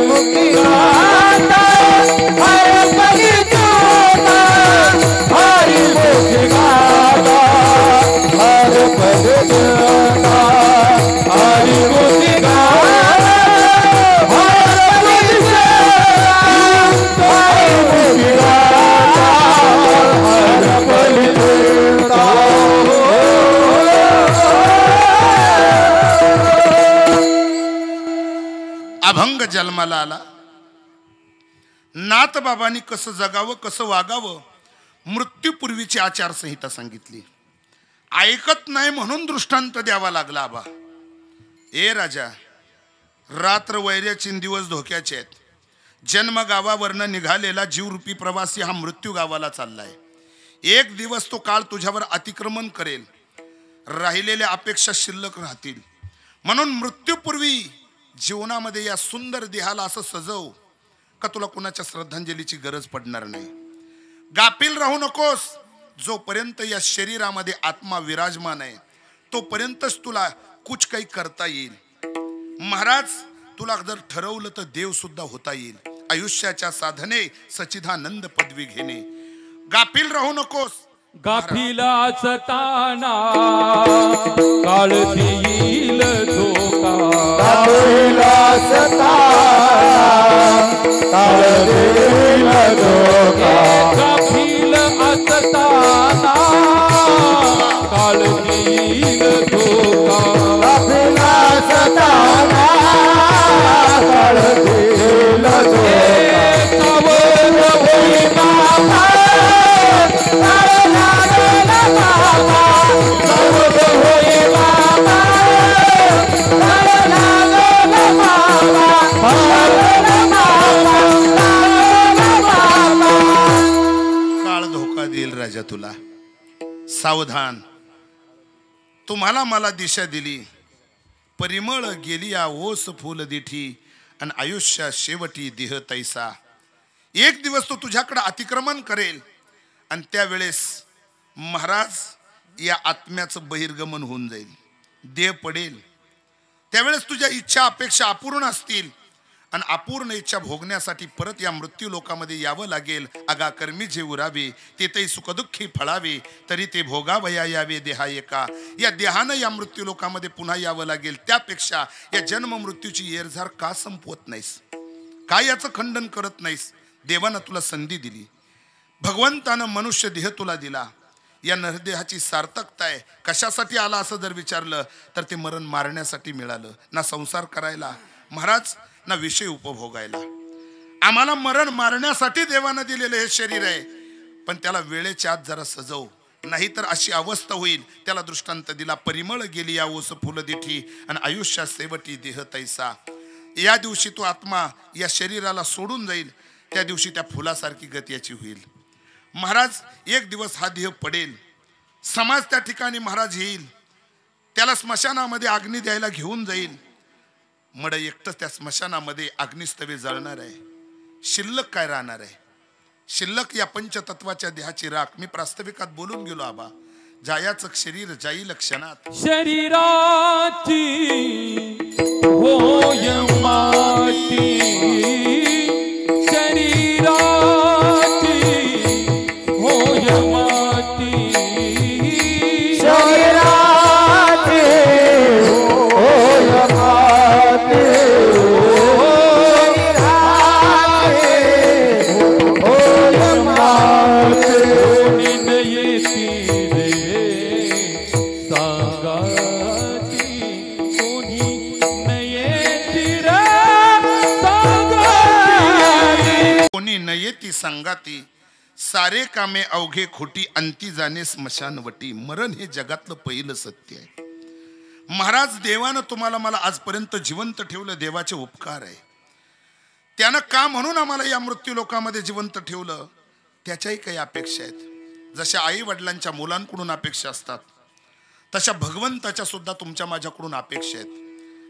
मुक्तिदाता हर पली जोता, हरि मुक्तिदाता हर पली जोता, हरि मुक्तिदाता हर पली जोता, हरि मुक्तिदाता हर पली जोता. अभंग जन्माला आला. नाथ बाबांनी कसं जगावं, कसं वागावं, मृत्यूपूर्वीची आचारसंहिता सांगितली. ऐकत नाही म्हणून दृष्टांत द्यावा लागला. आबा ए राजा, रात्र वैर्याची दिवस धोक्याचे आहेत. जन्म गावावरनं निघालेला जीवरूपी प्रवासी हा मृत्यू गावाला चाललाय. एक दिवस तो काळ तुझ्यावर अतिक्रमण करेल, राहिलेल्या अपेक्षा शिल्लक राहतील. म्हणून मृत्यूपूर्वी जीवनामध्ये या सुंदर देहाला असं सजव का तुला कुणाच्या श्रद्धांजलीची गरज पडणार नाही. गाफील राहू नकोस. जोपर्यंत या शरीरामध्ये आत्मा विराजमान आहे तोपर्यंतच तुला कुछ काही करता येईल. महाराज तुला जर ठरवलं तर देव सुद्धा होता येईल. आयुष्याच्या साधने सच्चिदानंद पदवी घेणे. गाफील राहू नकोस. गाफील असताना काळ देईल धोका, गाफील असताना काळ देईल धोका, गाफील असताना काळ देईल धोका, गाफील असताना काळ देईल धोका. सावर होई बाबा, काळ राजा तुला. सावधान, तुम्हाला मला दिशा दिली, परिमळ गेली या ओस फुल दिठी, आणि आयुष्या शेवटी देह तैसा. एक दिवस तो तुझ्याकडे अतिक्रमण करेल आणि त्यावेळेस महाराज या आत्म्याचं बहिर्गमन होऊन जाईल, देह पडेल. त्यावेळेस तुझ्या इच्छा अपेक्षा अपूर्ण असतील आणि अपूर्ण इच्छा भोगण्यासाठी परत या मृत्यू लोकामध्ये यावं लागेल. अगा कर्मी जे उरावे तेथही सुखदुःखी फळावे, तरी ते भोगावया यावे देहा एका. या देहानं या मृत्यू लोकामध्ये पुन्हा यावं लागेल. त्यापेक्षा या जन्म मृत्यूची येरझार का संपवत नाहीस, का याचं खंडन करत नाहीस? देवानं तुला संधी दिली, भगवंतानं मनुष्य देह तुला दिला. या नरदेहाची सार्थकता आहे. कशासाठी आला असं जर विचारलं तर ते मरण मारण्यासाठी मिळालं, ना संसार करायला महाराज, ना विषय उपभोगायला. आम्हाला मरण मारण्यासाठी देवानं दिलेलं हे शरीर आहे, पण त्याला वेळेच्या आत जरा सजव, नाही तर अशी अवस्था होईल. त्याला दृष्टांत दिला, परिमळ गेली या ओस फुल दिठी, आणि आयुष्यात शेवटी देह तैसा. या दिवशी तो आत्मा या शरीराला सोडून जाईल, त्या दिवशी त्या फुलासारखी गत याची होईल. महाराज एक दिवस हा देह पडेल, समाज त्या ठिकाणी महाराज येईल, त्याला स्मशानामध्ये अग्नी द्यायला घेऊन जाईल. मड एकटंच त्या स्मशानामध्ये अग्निस्तवे जळणार आहे. शिल्लक काय राहणार आहे? शिल्लक या पंचतत्वाच्या देहाची राख. मी प्रास्ताविकात बोलून गेलो आबा, जायाचं शरीर जाईल क्षणात. शरीराची होय माती, शरीराची होय माती, शरीराची होय माती, शरीराची होय माती. कोणी न येती रे सांगाती, कोणी न येती रे सांगाती. कोणी न येती संगाती, सारे कामे अवघे खोटी, अंती जाणे स्मशानवटी. मरण हे जगातलं पहिलं सत्य आहे. महाराज देवानं तुम्हाला मला आजपर्यंत जिवंत ठेवलं, देवाचे उपकार आहे. त्यानं का म्हणून आम्हाला या मृत्यू लोकामध्ये जिवंत ठेवलं, त्याच्याही काही अपेक्षा आहेत. जशा आई वडिलांच्या मुलांकडून अपेक्षा असतात, तशा भगवंताच्या सुद्धा तुमच्या माझ्याकडून अपेक्षा आहेत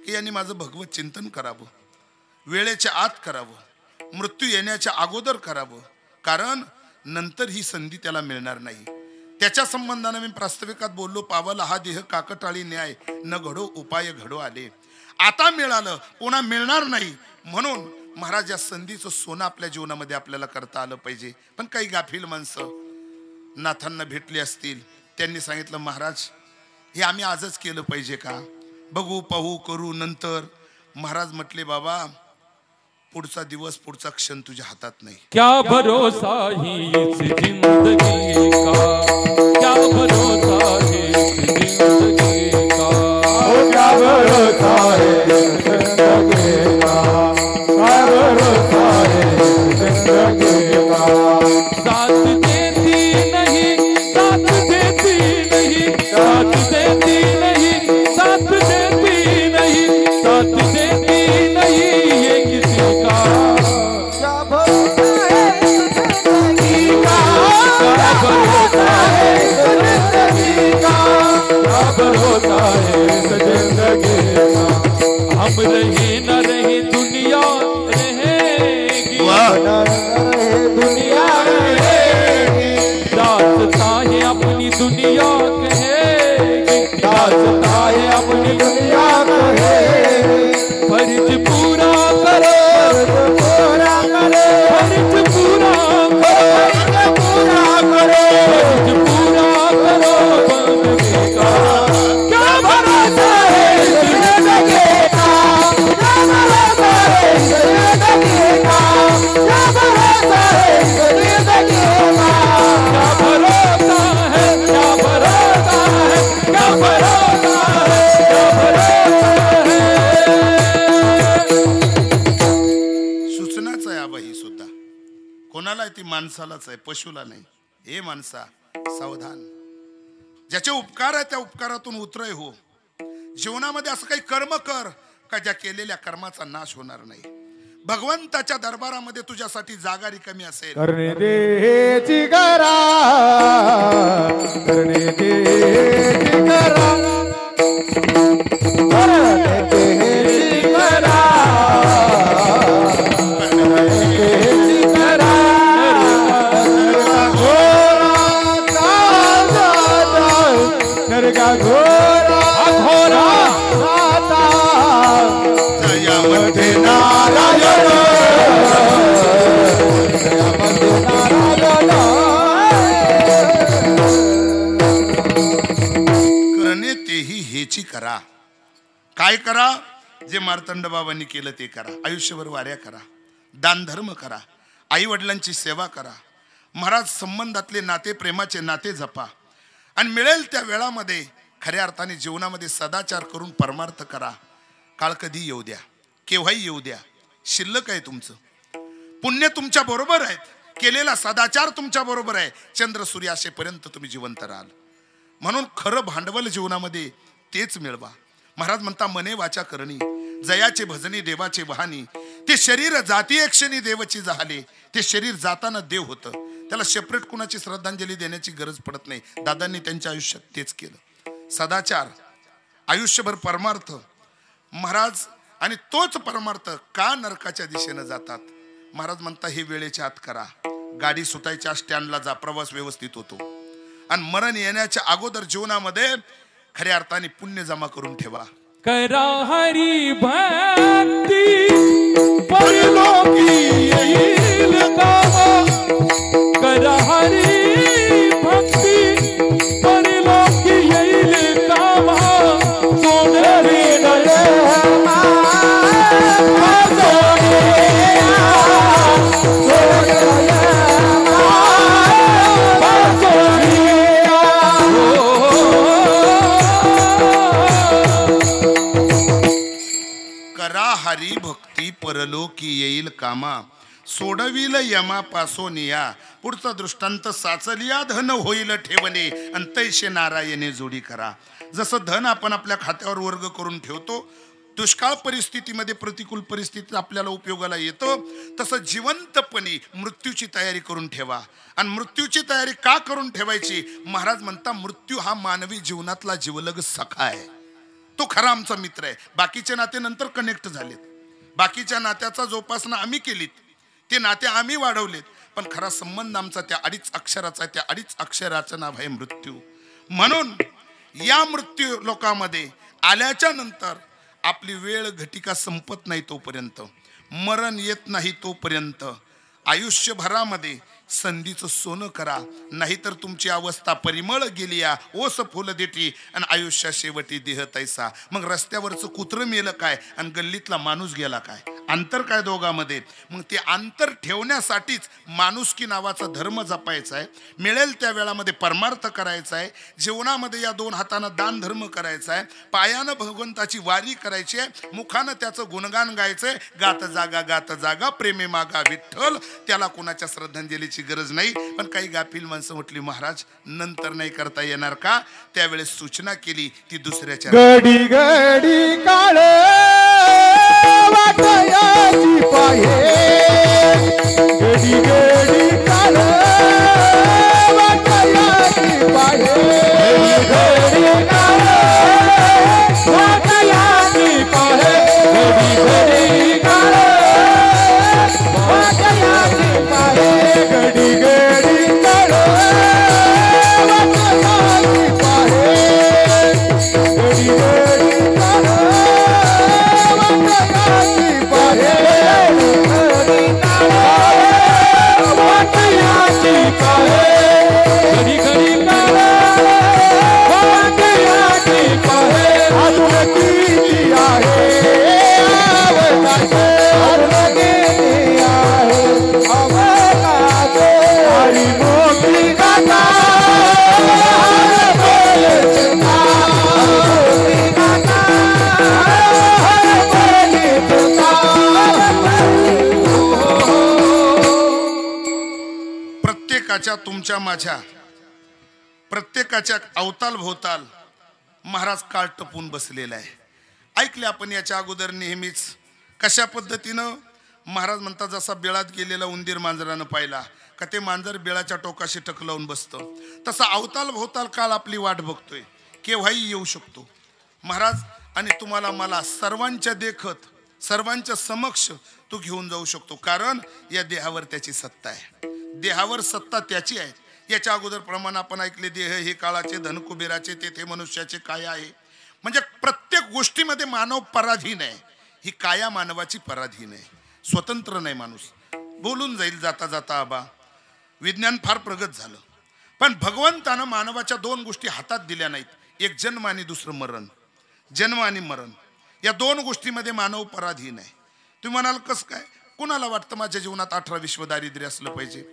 की यांनी माझं भगवत चिंतन करावं, वेळेच्या आत करावं, मृत्यू येण्याच्या अगोदर करावं, कारण नंतर ही संधी त्याला मिळणार नाही. त्याच्या संबंधाने मी प्रास्ताविकात बोललो, पावला हा देह काकटाळी न्याय, न घडो उपाय घडो आले. आता मिळालं, पुन्हा मिळणार नाही. म्हणून महाराज या संधीचं सोनं आपल्या जीवनामध्ये आपल्याला करता आलं पाहिजे. पण काही गाफील माणसं नाथांना भेटली असतील, त्यांनी सांगितलं महाराज हे आम्ही आजच केलं पाहिजे का, बघू पाहू करू नंतर. महाराज म्हटले बाबा पुढचा दिवस पुढचा क्षण तुझ्या हातात नाही. क्या भरोसा ही इस जिंदगी का, क्या भरोसा है इस जिंदगी का, क्या भरोसा है जिंदगी का, क्या भरोसा है जिंदगी का. साथ देती नहीं, साथ देती नहीं, साथ देती नहीं, साथ देती नहीं, साथ देती नहीं ये किसी का. क्या भरोसा है जिंदगी का, क्या भरोसा है जिंदगी का, क्या भरोसा है जिंदगी का. हम रहे न रहे दुनिया रहेगी, दुनिया रहेगी. दास्तां है अपनी दुनिया कहेगी, दास्तां है अपनी दुनिया कहेगी. फर्ज पूरा करो, पूरा करे, फर्ज पूरा करो, पूरा करे, फर्ज पूरा करो बंदगी का. क्या भरोसा है जिंदगी का, क्या भरोसा है जिंदगी का, क्या भरोसा है जिंदगी का. क्या भरोसा है, क्या भरोसा है, क्या भरोसा है, क्या भरोसा है. सूचनाच आहे आबा ही सुद्धा. कोणाला ती माणसालाच आहे, पशुला नाही. हे माणसा सावधान, ज्याचे उपकार आहे त्या उपकारातून उतरय हो. जीवनामध्ये असं काही कर्म कर का ज्या केलेल्या कर्माचा नाश होणार नाही. भगवंताच्या दरबारामध्ये तुझ्यासाठी जागा रिकामी असेल, करणे देची करा, करणे देची करा, करणे देची करा, करणे देची करा. नरका घोरा घोरा राता जयामध्ये नारायण, जयामध्ये नारायण. करणे तेही हेची करा. काय करा? जे मार्तंड बाबांनी केलं ते करा. आयुष्यभर वाऱ्या करा, दान धर्म करा, आई वडिलांची सेवा करा, महाराज संबंधातले नाते, प्रेमाचे नाते जपा आणि मिळेल त्या वेळामध्ये खऱ्या अर्थाने जीवनामध्ये सदाचार करून परमार्थ करा. काळ कधी येऊ द्या, केव्हाही येऊ द्या, शिल्लक आहे तुमचं. पुण्य तुमच्या बरोबर आहेत, केलेला सदाचार तुमच्या बरोबर आहे. चंद्र सूर्याशेपर्यंत तुम्ही जिवंत राहाल. म्हणून खरं भांडवल जीवनामध्ये तेच मिळवा. महाराज म्हणता मने वाचा करणी, जयाचे भजनी देवाचे वाहनी. ते शरीर जाती एक क्षणी देवची जहाले. ते शरीर जाताना देव होतं, त्याला सेपरेट कुणाची श्रद्धांजली देण्याची गरज पडत नाही. दादांनी त्यांच्या आयुष्यात तेच केलं. सदाचार, आयुष्यभर परमार्थ. महाराज आणि तोच परमार्थ का नरकाच्या दिशेनं जातात. महाराज म्हणता हे वेळेच्या आत करा. गाडी सुटायच्या स्टँडला जा, प्रवास व्यवस्थित होतो. आणि मरण येण्याच्या अगोदर जीवनामध्ये खऱ्या अर्थाने पुण्य जमा करून ठेवा. करा हरी भक्ती परलोकी येईल काम. करा हरी भक्ती परलोकी येईल काम. सोडवी नये हरी भक्ती परलोकी येईल कामा. सोडविल यमापासून या. पुढचा दृष्टांत साचलिया धन होईल ठेवणे आणि तैसे नारायणे जोडी करा. जसं धन आपण आपल्या खात्यावर वर्ग करून ठेवतो, दुष्काळ परिस्थितीमध्ये, प्रतिकूल परिस्थितीत आपल्याला उपयोगाला येतो, तसं जिवंतपणे मृत्यूची तयारी करून ठेवा. आणि मृत्यूची तयारी का करून ठेवायची? महाराज म्हणता मृत्यू हा मानवी जीवनातला जीवलग सखा आहे. तो खरा आमचा मित्र आहे. बाकीचे नाते नंतर कनेक्ट झालेत, बाकीच्या नात्याचा जोपासना आम्ही केलीत, ते नाते आम्ही वाढवलेत, पण खरा संबंध आमचा त्या अडीच अक्षराचा आहे. त्या अडीच अक्षराचं नाव आहे मृत्यू. म्हणून या मृत्यू लोकामध्ये आल्याच्या नंतर आपली वेळ घटिका संपत नाही तोपर्यंत, मरण येत नाही तोपर्यंत आयुष्यभरामध्ये संधीचं सोनं करा. नाहीतर तुमची अवस्था परिमळ गेली या ओस फुल देठी आणि आयुष्या शेवटी देह तैसा. मग रस्त्यावरचं कुत्रं मेलं काय आणि गल्लीतला माणूस गेला काय? अंतर काय दोघांमध्ये? मग ते अंतर ठेवण्यासाठीच माणुसकी नावाचा धर्म जपायचा आहे. मिळेल त्या वेळामध्ये परमार्थ करायचा आहे. जीवनामध्ये या दोन हातानं दान धर्म करायचा आहे. पायानं भगवंताची वारी करायची आहे. मुखानं त्याचं गुणगान गायचंय. गात जागा प्रेमे मागा विठ्ठल. त्याला कोणाच्या श्रद्धांजलीची गरज नाही. पण काही गाफील माणसं म्हटली महाराज नंतर नाही करता येणार का? त्यावेळेस सूचना केली ती दुसऱ्याच्या. घडी घडी काळ वाटयाची पाहे, घडी घडी काळ वाटयाची पाहे, घडी घडी काळ वाटयाची पाहे, घडी घडी काळ वाटयाची पाहे, घडी घडी काळ वाटयाची पाहे, घडी घडी काळ वाटयाची पाहे, घडी काळ वाटयाची पाहे, घडी घडी काळ वाटयाची पाहे. अजून किती आहे अवकाश, अजून किती आहे अवकाश. हरी मोठी गाथा प्रत्येकाच्या, तुमच्या माझ्या प्रत्येकाच्या अवताल भोवताल महाराज काळ टपून बसलेला आहे. ऐकले आपण याच्या अगोदर नेहमीच कशा पद्धतीनं महाराज म्हणतात जसा बिळात गेलेला उंदीर मांजरानं पाहिला का ते मांजर बिळाच्या टोकाशी टक लावून बसतं, तसा अवताल भोवताल काळ आपली वाट बघतोय, केव्हाही येऊ शकतो महाराज. आणि तुम्हाला मला सर्वांच्या देखत सर्वांच्या समक्ष तू घेऊन जाऊ शकतो, कारण या देहावर त्याची सत्ता आहे. देहावर सत्ता त्याची आहे. याच्या अगोदर प्रमाण आपण ऐकले, देह हे काळाचे, धन कुबेराचे, तेथे मनुष्याचे काय आहे. म्हणजे प्रत्येक गोष्टीमध्ये मानव पराधीन आहे. ही काया मानवाची पराधीन आहे, स्वतंत्र नाही माणूस. बोलून जाईल जाता जाता आबा, विज्ञान फार प्रगत झालं, पण भगवंतानं मानवाच्या दोन गोष्टी हातात दिल्या नाहीत, एक जन्म आणि दुसरं मरण. जन्म आणि मरण या दोन गोष्टीमध्ये मानव पराधीन आहे. तुम्ही म्हणाल कसं काय? कुणाला वाटतं माझ्या जीवनात 18 विश्व दारिद्र्य असलं पाहिजे,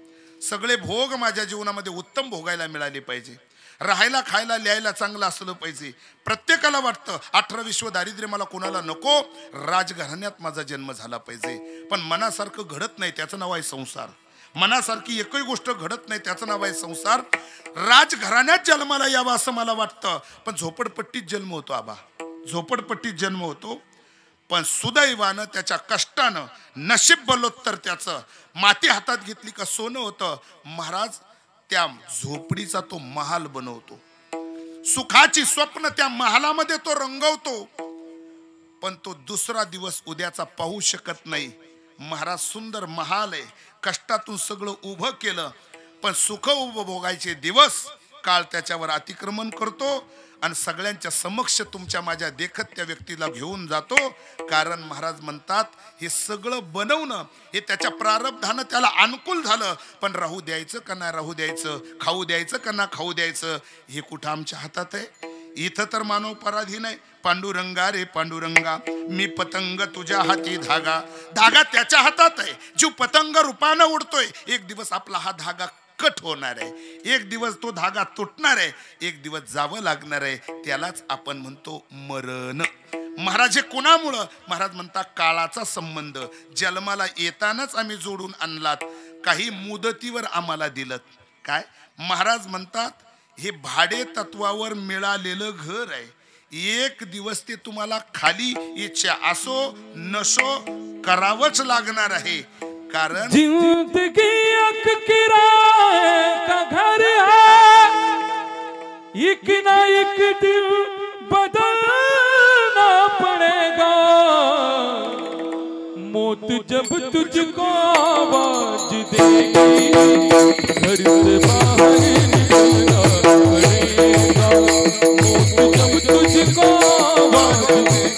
सगळे भोग माझ्या जीवनामध्ये उत्तम भोगायला मिळाले पाहिजे, राहायला खायला लिहायला चांगलं असलं पाहिजे. प्रत्येकाला वाटतं 18 विश्व दारिद्र्य मला कोणाला नको, राजघराण्यात माझा जन्म झाला पाहिजे. पण मनासारखं घडत नाही, त्याचं नाव आहे संसार. मनासारखी एकही गोष्ट घडत नाही, त्याचं नाव आहे संसार. राजघराण्यात जन्माला यावा असं मला वाटतं, पण झोपडपट्टीत जन्म होतो आबा, झोपडपट्टीत जन्म होतो. पण सुदैवानं त्याच्या कष्टानं नशीब बलोत्तर त्याचं माती हातात घेतली का सोनं होतं. महाराज त्या झोपडीचा तो महाल बनवतो, सुखाची स्वप्न त्या महालामध्ये तो रंगवतो, पण तो दुसरा दिवस उद्याचा पाहू शकत नाही. महाराज सुंदर महाल आहे, कष्टातून सगळं उभं केलं, पण सुख उभं भोगायचे दिवस काळ त्याच्यावर अतिक्रमण करतो आणि सगळ्यांच्या समक्ष तुमच्या माझ्या देखत त्या व्यक्तीला घेऊन जातो. कारण महाराज म्हणतात हे सगळं बनवणं हे त्याच्या प्रारब्धानं त्याला अनुकूल झालं, पण राहू द्यायचं का नाही राहू द्यायचं, खाऊ द्यायचं का ना खाऊ द्यायचं, हे कुठं आमच्या हातात आहे. इथं तर मानव पराधीन आहे. पांडुरंगा रे पांडुरंगा, मी पतंग तुझ्या हाती धागा. धागा त्याच्या हातात आहे, जीव पतंग रूपानं उडतोय. एक दिवस आपला हा धागा कट होणार आहे, एक दिवस तो धागा तुटणार आहे, एक दिवस जावं लागणार आहे. त्यालाच आपण म्हणतो मरण. महाराज हे कोणामुळं? महाराज म्हणतात काळाचा संबंध. जन्माला येतानाच आम्ही जोडून आणलात, काही मुदतीवर आम्हाला दिलं. काय महाराज म्हणतात हे भाडे तत्वावर मिळालेलं घर आहे, एक दिवस ते तुम्हाला खाली इच्छा असो नसो करावंच लागणार आहे. कारण जिंदगी एक किराए का घर है, एक ना एक दिन बदलना पड़ेगा. मौत जब तुझको आवाज देगी, घर से बाहर निकलना पड़ेगा. मौत जब तुझको आवाज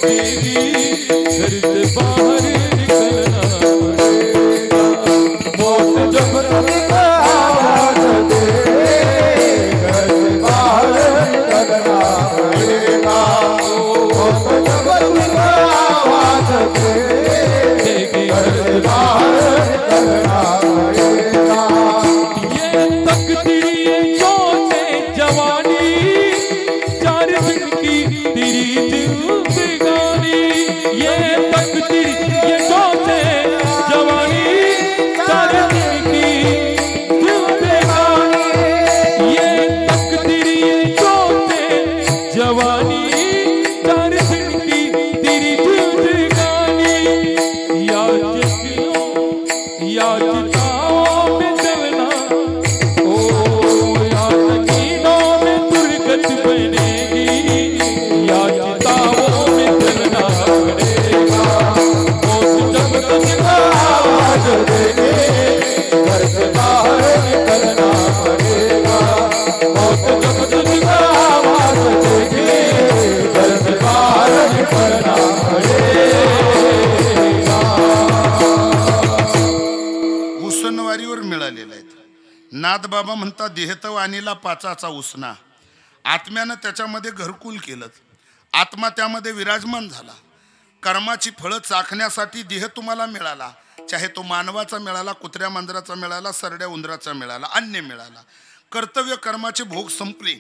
देगी, घर से बाहर निकलना पड़ेगा. मौत जब तुझको आवाज देगी, घर से बाहर निकलना पड़ेगा. मौत जब तुझको आवाज देगी, घर से बाहर निकलना पड़ेगा. ये तकदीर ये जोते जवानी, चार दिन की तेरी जिंदगानी. ये तकदीर ये जोते जवानी, चार दिन की जिंदगानी. ये तकदीर ये जोते जवानी, चार दिन की तेरी जिंदगानी. याद यादों में चलना, ओ यादों में दुर्गत बनेगी. यादों में चलना पड़ेगा. मौत जब तुझको आवाज देगी, घर से बाहर निकलना पड़ेगा. मौत जब तुझको आवाज देगी, घर से बाहर निकलना पड़ेगा. उसनवारीवर मिळालेले आहेत. नाथबाबा म्हणतात देहतव आणीला पाचाचा उसना. आत्म्यानं त्याच्यामध्ये घरकुल केलं, आत्मा त्यामध्ये विराजमान झाला. कर्माची फळं चाखण्यासाठी देह तुम्हाला मिळाला, चाहे तो मानवाचा मिळाला, कुत्र्या मांजराचा मिळाला, सरड्या उंदराचा मिळाला, अन्य मिळाला. कर्तव्य कर्माचे भोग संपले,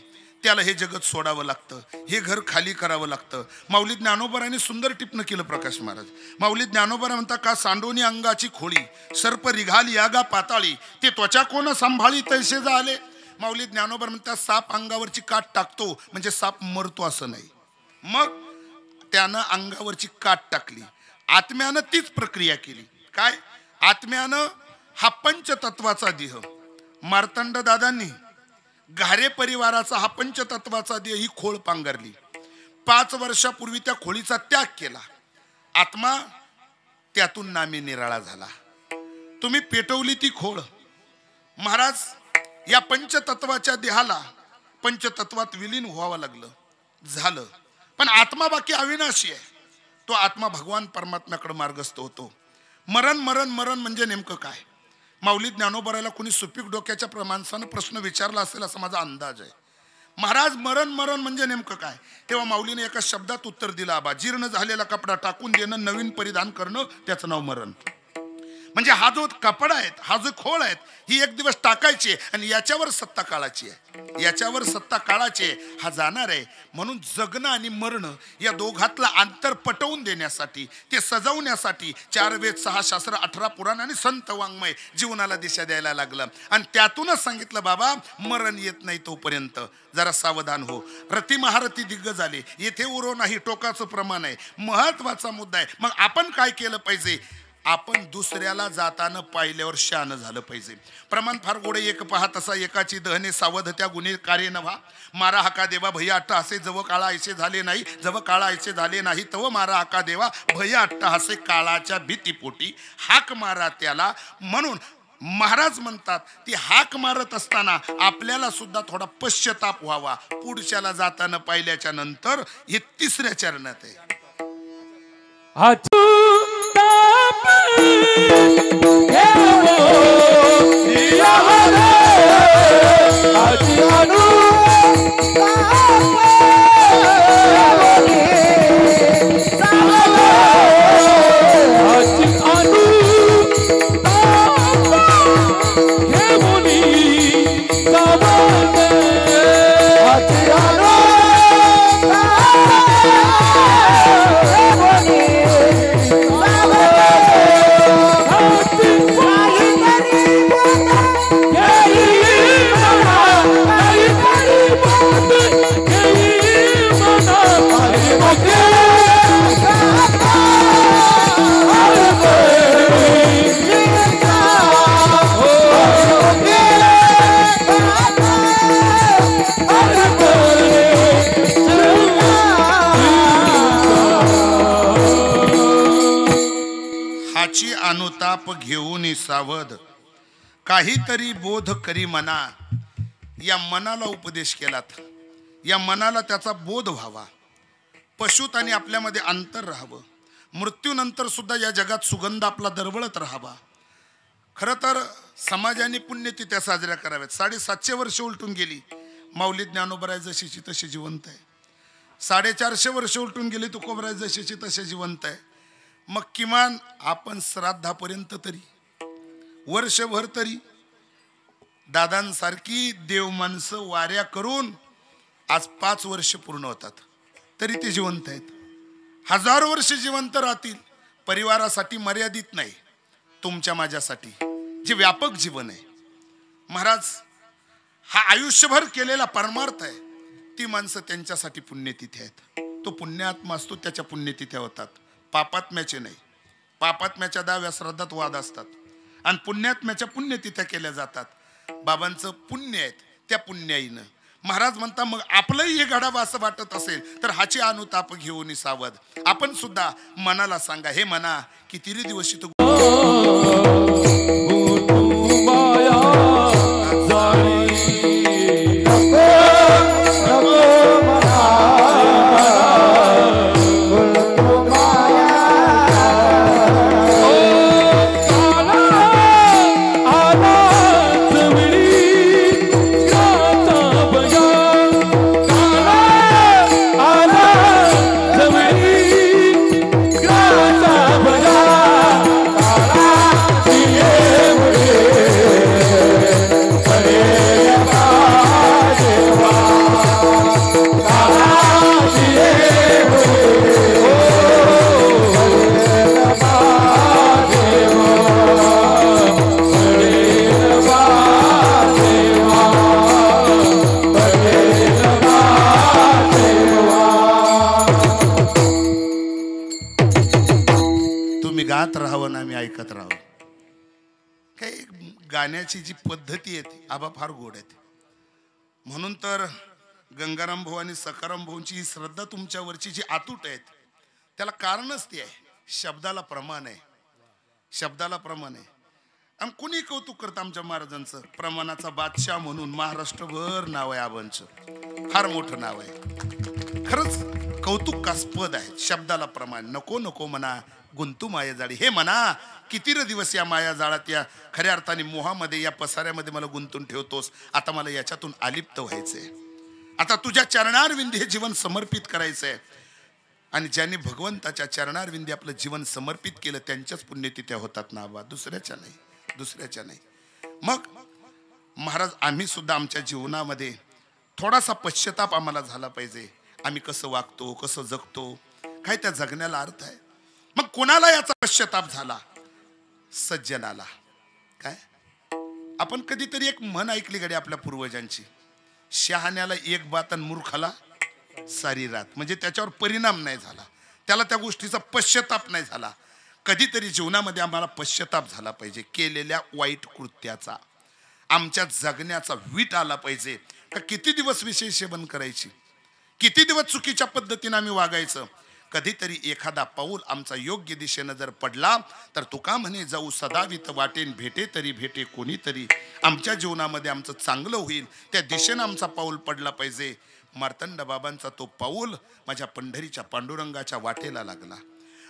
त्याला हे जगत सोडावं लागतं, हे घर खाली करावं लागतं. माऊली ज्ञानोबराने सुंदर टिपणं केलं प्रकाश महाराज. माऊली ज्ञानोबरा म्हणता का सांडोनी अंगाची खोळी, सर्प रिघाली यागा पाताळी, ते त्वचा कोण सांभाळी तैसे झाले. माऊली ज्ञानोबर म्हणतात साप अंगावरची काठ टाकतो म्हणजे साप मरतो असं नाही. मग त्यानं अंगावरची काठ टाकली, आत्म्यानं तीच प्रक्रिया केली. काय आत्म्यानं हा पंचतत्वाचा देह, मार्तंड दादांनी घारे परिवाराचा हा पंचतत्वाचा देह ही खोळ पांघरली. 5 वर्षापूर्वी त्या खोळीचा त्याग केला. आत्मा त्यातून नामी निराळा झाला. तुम्ही पेटवली ती खोळ. महाराज या पंचतत्वाच्या देहाला पंचतत्वात विलीन व्हावं लागलं, झालं. पण आत्मा बाकी अविनाशी आहे. तो आत्मा भगवान परमात्म्याकडे मार्गस्थ होतो. मरण मरण मरण म्हणजे नेमकं काय? माऊली ज्ञानोबराला कोणी सुपीक डोक्याच्या माणसानं प्रश्न विचारला असेल असा माझा अंदाज आहे. महाराज मरण मरण म्हणजे नेमकं काय? तेव्हा माऊलीने एका शब्दात उत्तर दिलं, आबा जीर्ण झालेला कपडा टाकून देणं, नवीन परिधान करणं, त्याचं नाव मरण. म्हणजे हा जो कपडा आहे, हा जो खोळ आहे, ही एक दिवस टाकायची आणि याच्यावर सत्ता काळाची आहे, याच्यावर सत्ता काळाची आहे. हा जाणार आहे. म्हणून जगणं आणि मरणं या दोघातलं अंतर पटवून देण्यासाठी, ते सजवण्यासाठी 4 वेद 6 शास्त्र 18 पुराण आणि संत वाङ्मय जीवनाला दिशा द्यायला लागलं. आणि त्यातूनच सांगितलं, बाबा मरण येत नाही तोपर्यंत जरा सावधान हो. रती महारथी दिग्गज आले, येथे उरो नाही टोकाचं प्रमाण आहे. महत्वाचा मुद्दा आहे. मग आपण काय केलं पाहिजे? आपण दुसऱ्याला जाताना पाहिल्यावर शान झालं पाहिजे. प्रमाण फार गोडे एक पहा तसा एकाची दहने सावध त्या गुन्हे कार्य नव्हा. मारा हाका देवा भैया अट्टा हसे जव काळा ऐसे झाले नाही, जव काळा ऐसे झाले नाही तव मारा हाका देवा भैया अट्टा हसे. काळाच्या भीतीपोटी हाक मारा त्याला. म्हणून महाराज म्हणतात ती हाक मारत असताना आपल्याला सुद्धा थोडा पश्चाताप व्हावा. पुढच्याला जाताना पाहिल्याच्या नंतर हे 3ऱ्या चरणात आहे. अनुताप घेऊन सावध काहीतरी बोध करी मना. या मनाला उपदेश केलात. या मनाला त्याचा बोध व्हावा. पशुत आणि आपल्यामध्ये अंतर राहावं. मृत्यूनंतर सुद्धा या जगात सुगंध आपला दरवळत राहावा. खरं तर समाजाने पुण्यतिथ्या साजऱ्या कराव्यात. 750 वर्ष उलटून गेली. माऊली ज्ञानोबराय जशीची तशी जिवंत आहे. 450 वर्ष उलटून गेली तुकोबराय जशीची तसे जिवंत आहे. मग किमान आपण श्राद्धापर्यंत तरी, वर्षभर तरी दादांसारखी देव माणसं वाऱ्या करून आज 5 वर्ष पूर्ण होतात तरी ते जिवंत आहेत. 1000 वर्ष जिवंत राहतील. परिवारासाठी मर्यादित नाही, तुमच्या माझ्यासाठी जे व्यापक जीवन आहे. महाराज हा आयुष्यभर केलेला परमार्थ आहे. ती माणसं त्यांच्यासाठी पुण्यतिथी आहेत. तो पुण्यात्मा असतो, त्याच्या पुण्यतिथ्या होतात. पापात्म्याचे नाही. पापात्म्याच्या दाव्या श्राद्धात वाद असतात आणि पुण्यात्म्याच्या पुण्यतिथ्या केल्या जातात. बाबांचं पुण्य आहेत, त्या पुण्याईनं महाराज म्हणता मग आपलंही हे घडावं असं वाटत असेल तर हाची अनुताप घेऊन सावध. आपण सुद्धा मनाला सांगा, हे मना किती दिवशी तू गाण्याची जी पद्धती आहे ती आबा फार गोड आहेत. म्हणून तर गंगाराम भाऊ आणि सखाराम भाऊंची ही श्रद्धा तुमच्यावरची जी अतूट आहेत त्याला कारणच ती आहे. शब्दाला प्रमाण आहे, शब्दाला प्रमाण आहे. आम कुणी कौतुक करतं आमच्या महाराजांचं. प्रमाणाचा बादशाह म्हणून महाराष्ट्रभर नाव आहे आबांचं, फार मोठं नाव आहे. खरंच कौतुकास्पद आहे. शब्दाला प्रमाण. नको नको म्हणा गुंतू माया जाळी. हे म्हणा किती र दिवस या माया जाळात, या खऱ्या अर्थाने मोहामध्ये, या पसाऱ्यामध्ये मला गुंतून ठेवतोस. आता मला याच्यातून अलिप्त व्हायचंय. आता तुझ्या चरणारविंदी हे जीवन समर्पित करायचंय. आणि ज्यांनी भगवंताच्या चरणारविंदी आपलं जीवन समर्पित केलं त्यांच्याच पुण्यतिथ्या होतात ना बा, दुसऱ्याच्या नाही, दुसऱ्याच्या नाही. मग महाराज आम्ही सुद्धा आमच्या जीवनामध्ये थोडासा पश्चाताप आम्हाला झाला पाहिजे. आम्ही कसं वागतो, कसं जगतो, काय त्या जगण्याला अर्थ आहे. मग कोणाला याचा पश्चाताप झाला? सज्जनाला. काय आपण कधीतरी एक म्हण ऐकली गडी आपल्या पूर्वजांची, शहाण्याला एक बात आणि मूर्खाला सारी रात. म्हणजे त्याच्यावर परिणाम नाही झाला, त्याला त्या गोष्टीचा पश्चाताप नाही झाला. कधीतरी जीवनामध्ये आम्हाला पश्चाताप झाला पाहिजे केलेल्या वाईट कृत्याचा. आमच्या जगण्याचा वीट आला पाहिजे. का किती दिवस विषय सेवन करायची, किती दिवस चुकीच्या पद्धतीने आम्ही वागायचं. कधीतरी एखादा पाऊल आमचा योग्य दिशेनं जर पडला तर तुका म्हणे जाऊ सदावित वाटेन भेटे तरी भेटे कोणीतरी. आमच्या जीवनामध्ये आमचं चांगलं होईल त्या दिशेनं आमचा पाऊल पडला पाहिजे. मार्तंड बाबांचा तो पाऊल माझ्या पंढरीच्या पांडुरंगाच्या वाटेला लागला.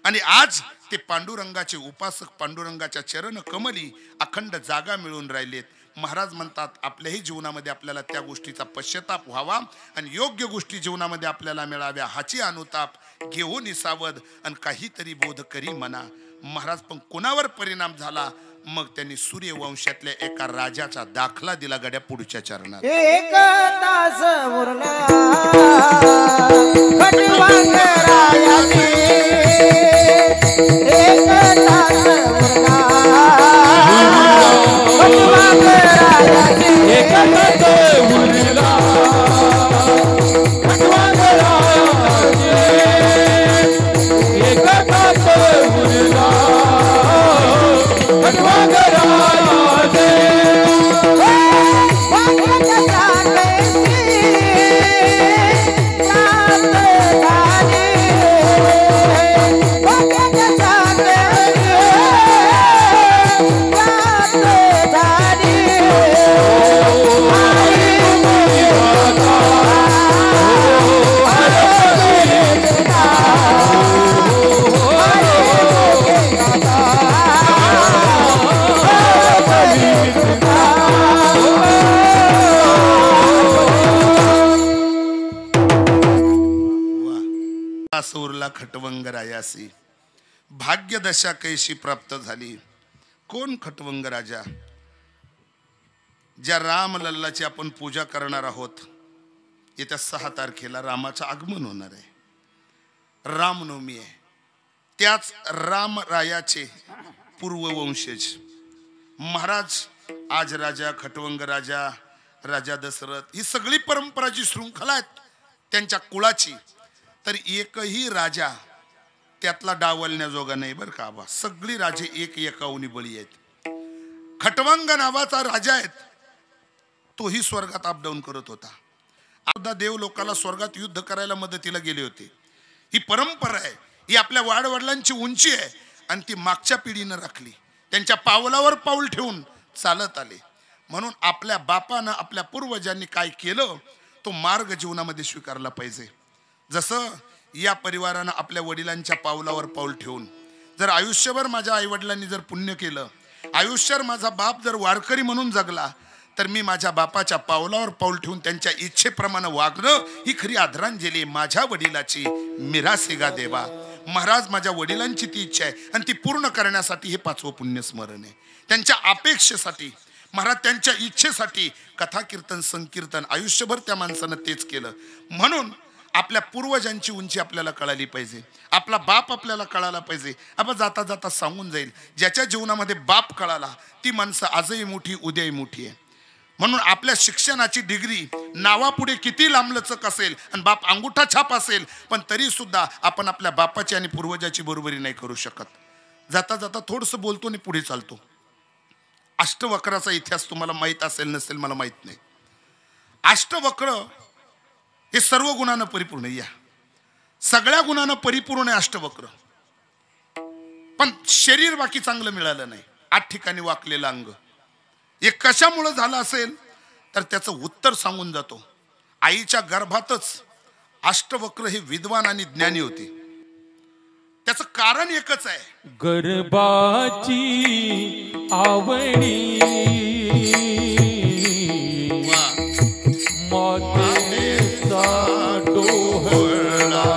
आणि आज ते पांडुरंगाचे उपासक पांडुरंगाच्या चरण कमली अखंड जागा मिळून राहिलेत. महाराज म्हणतात आपल्याही जीवनामध्ये आपल्याला त्या गोष्टीचा पश्चाताप व्हावा आणि योग्य गोष्टी जीवनामध्ये आपल्याला मिळाव्या हाची अनुताप घेऊन सावध आणि काहीतरी बोध करी म्हणा. महाराज पण कोणावर परिणाम झाला? मग त्यांनी सूर्यवंशातल्या एका राजाचा दाखला दिला गड्या पुढच्या चरणात. एक तास उरला खटवांग रायाची, एक तास उरला खटवांग रायाची, एक तास उरला खटवांग रायाची, एक तास उरला खटवांग रायाची. उरला खटवंग रायासी. भाग्यदशा कैशी प्राप्त झाली. कोण खटवंग राजा? ज्या राम लल्लाची आपण पूजा करणार आहोत. येत्या 6 तारखेला रामाचं आगमन होणार आहे, रामनवमी आहे. त्याच रामरायाचे पूर्ववंशज महाराज आज राजा खटवंग राजा, राजा दशरथ, ही सगळी परंपरा जी शृंखला आहेत त्यांच्या कुळाची, तर एकही राजा त्यातला डावलण्याजोगा नाही बरं का बा. सगळी राजे एक एकावनी बळी आहेत. खटवंग नावाचा राजा आहे, तोही स्वर्गात अपडाऊन करत होता. सुद्धा देव लोकाला स्वर्गात युद्ध करायला मदतीला गेले होते. ही परंपरा आहे, ही आपल्या वाडवडिलांची उंची आहे आणि ती मागच्या पिढीनं राखली. त्यांच्या पावलावर पाऊल ठेवून चालत आले. म्हणून आपल्या बापानं आपल्या पूर्वजांनी काय केलं तो मार्ग जीवनामध्ये स्वीकारला पाहिजे. जसं या परिवारानं आपल्या वडिलांच्या पावलावर पाऊल ठेवून जर आयुष्यभर माझ्या आईवडिलांनी जर पुण्य केलं, आयुष्यभर माझा बाप जर वारकरी म्हणून जगला, तर मी माझ्या बापाच्या पावलावर पाऊल ठेवून त्यांच्या इच्छेप्रमाणे वागणं ही खरी आदरांजली माझ्या वडिलाची. मिरासेगा देवा. महाराज माझ्या वडिलांची ती इच्छा आहे आणि ती पूर्ण करण्यासाठी हे 5वं पुण्यस्मरण आहे. त्यांच्या अपेक्षेसाठी महाराज, त्यांच्या इच्छेसाठी कथा कीर्तन संकीर्तन आयुष्यभर त्या माणसानं तेच केलं. म्हणून आपल्या पूर्वजांची उंची आपल्याला कळाली पाहिजे, आपला बाप आपल्याला कळाला पाहिजे. आपण जाता जाता सांगून जाईल, ज्याच्या जीवनामध्ये बाप कळाला ती माणसं आजही मोठी उद्याही मोठी आहे. म्हणून आपल्या शिक्षणाची डिग्री नावापुढे किती लांबलचक असेल आणि बाप अंगुठा छाप असेल, पण तरी सुद्धा आपण आपल्या बापाची आणि पूर्वजाची बरोबरी नाही करू शकत. जाता जाता थोडंसं बोलतो आणि पुढे चालतो. अष्टवक्राचा इतिहास तुम्हाला माहीत असेल नसेल मला माहीत नाही. अष्टवक्र हे सर्व गुणानं परिपूर्ण, या सगळ्या गुणानं परिपूर्ण आहे अष्टवक्र. पण शरीर बाकी चांगलं मिळालं नाही, 8 ठिकाणी वाकलेलं अंग. हे कशामुळे झालं असेल तर त्याचं उत्तर सांगून जातो. आईच्या गर्भातच अष्टवक्र हे विद्वान आणि ज्ञानी होते. त्याचं कारण एकच आहे, गर्भाची आवडी मातेचा डोहळा.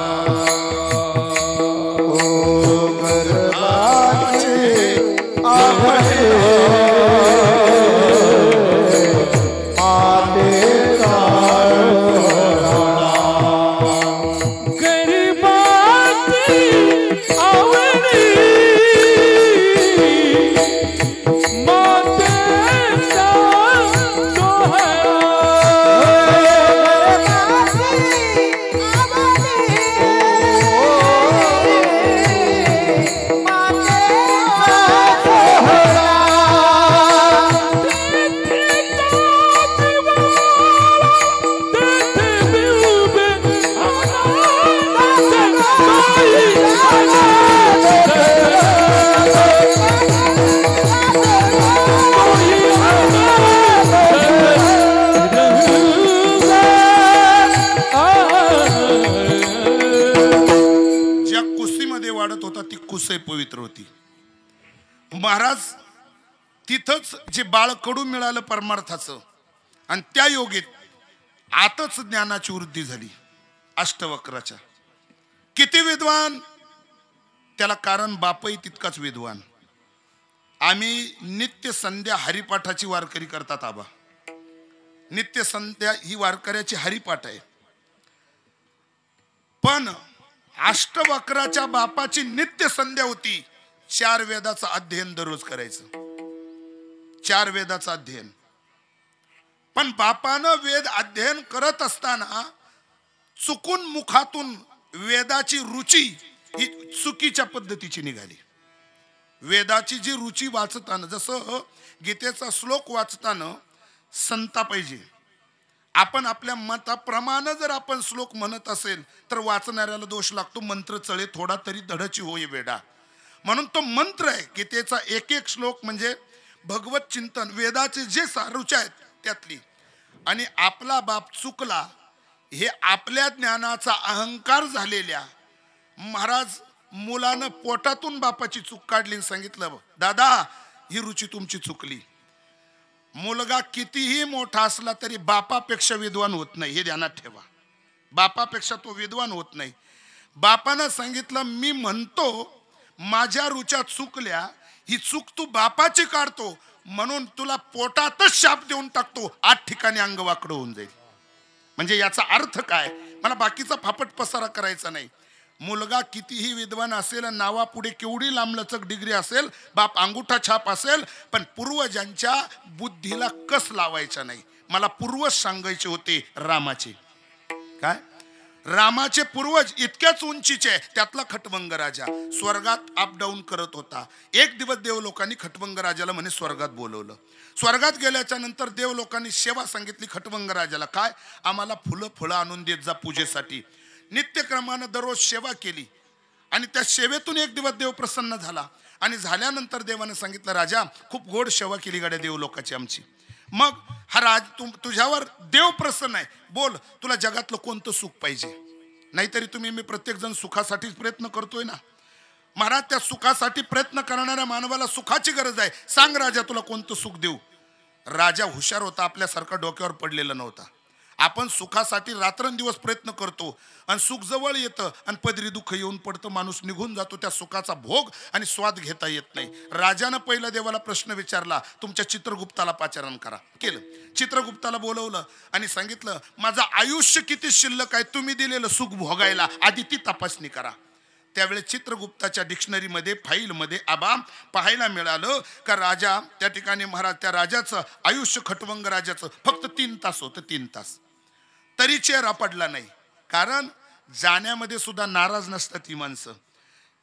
कुसे पवित्र होती. महाराज तिथंच जे बाळ कडू मिळालं परमार्थाचं, आणि त्या योगेत आतच ज्ञानाची वृद्धी झाली अष्टवक्राच्या. किती विद्वान, त्याला कारण बापही तितकाच विद्वान. आम्ही नित्य संध्या हरिपाठाची वारकरी करतात आबा. नित्य संध्या ही वारकऱ्याची हरिपाठ आहे. पण अष्टवक्राच्या बापाची नित्य संध्या होती 4 वेदाचं अध्ययन दररोज करायचं. 4 वेदाचं अध्ययन. पण बापानं वेद अध्ययन करत असताना चुकून मुखातून वेदाची रुची ही चुकीच्या पद्धतीची निघाली. वेदाची जी रुची वाचताना, जसं गीतेचा श्लोक वाचताना संता पाहिजे, आपण आपल्या मताप्रमाणे जर आपण श्लोक म्हणत असेल तर वाचणाऱ्याला दोष लागतो. मंत्र चळे थोडा तरी धडची होय वेडा. म्हणून तो मंत्र आहे गीतेचा एक श्लोक म्हणजे भगवत चिंतन, वेदाचे जे सारुच्या आहेत त्यातली. आणि आपला बाप चुकला हे आपल्या ज्ञानाचा अहंकार झालेल्या महाराज मुलानं पोटातून बापाची चूक काढली आणि सांगितलं, दादा ही रुची तुमची चुकली. मुलगा कितीही मोठा असला तरी बापापेक्षा विद्वान होत नाही, हे ध्यानात ठेवा. बापापेक्षा तो विद्वान होत नाही. बापानं सांगितलं, मी म्हणतो माझ्या रुच्या चुकल्या, ही चूक तू बापाची काढतो म्हणून तुला पोटातच शाप देऊन टाकतो, 8 ठिकाणी अंग वाकडं होऊन जाईल. म्हणजे याचा अर्थ काय, मला बाकीचा फापट पसारा करायचा नाही. मुलगा कितीही विद्वान असेल, नावापुढे केवढी लांबलचक डिग्री असेल, बाप अंगुठा छाप असेल, पण पूर्वजांच्या बुद्धीला कस लावायचा नाही. मला पूर्वज सांगायचे होते रामाचे. काय रामाचे पूर्वज इतक्याच उंचीचे, त्यातला खटवंग राजा स्वर्गात अप डाऊन करत होता. एक दिवस देव लोकांनी खटवंग राजाला म्हणे स्वर्गात बोलवलं. स्वर्गात गेल्याच्या नंतर देव लोकांनी सेवा सांगितली खटवंग राजाला, काय आम्हाला फुलं फळं आणून देत जा पूजेसाठी. नित्यक्रमानं दररोज सेवा केली आणि त्या सेवेतून एक दिवस देव प्रसन्न झाला. आणि झाल्यानंतर देवाने सांगितलं, राजा खूप गोड सेवा केली गाड्या देव लोकांची आमची. मग हा राज तुझ्यावर देव प्रसन्न आहे, बोल तुला जगातलं कोणतं सुख पाहिजे. नाहीतरी मी प्रत्येक जण सुखासाठीच प्रयत्न करतोय ना महाराज. त्या सुखासाठी प्रयत्न करणाऱ्या मानवाला सुखाची गरज आहे, सांग राजा तुला कोणतं सुख देऊ. राजा हुशार होता, आपल्यासारखा डोक्यावर पडलेला नव्हता. आपण सुखासाठी रात्रंदिवस प्रयत्न करतो आणि सुख जवळ येतं आणि पदरी दुःख येऊन पडतं, माणूस निघून जातो. त्या सुखाचा भोग आणि स्वाद घेता येत नाही. राजानं पहिला देवाला प्रश्न विचारला, तुमच्या चित्रगुप्ताला पाचारण करा. केलं. चित्रगुप्ताला बोलवलं आणि सांगितलं, माझं आयुष्य किती शिल्लक आहे तुम्ही दिलेलं सुख भोगायला, आधी ती तपासणी करा. त्यावेळेस चित्रगुप्ताच्या डिक्शनरीमध्ये फाईलमध्ये आबा पाहायला मिळालं का राजा त्या ठिकाणी महाराज त्या राजाचं आयुष्य खटवंग राजाचं फक्त 3 तास होतं. 3 तास तरी चेहरा पडला नाही. कारण जाण्यामध्ये सुद्धा नाराज नसतात ही माणसं.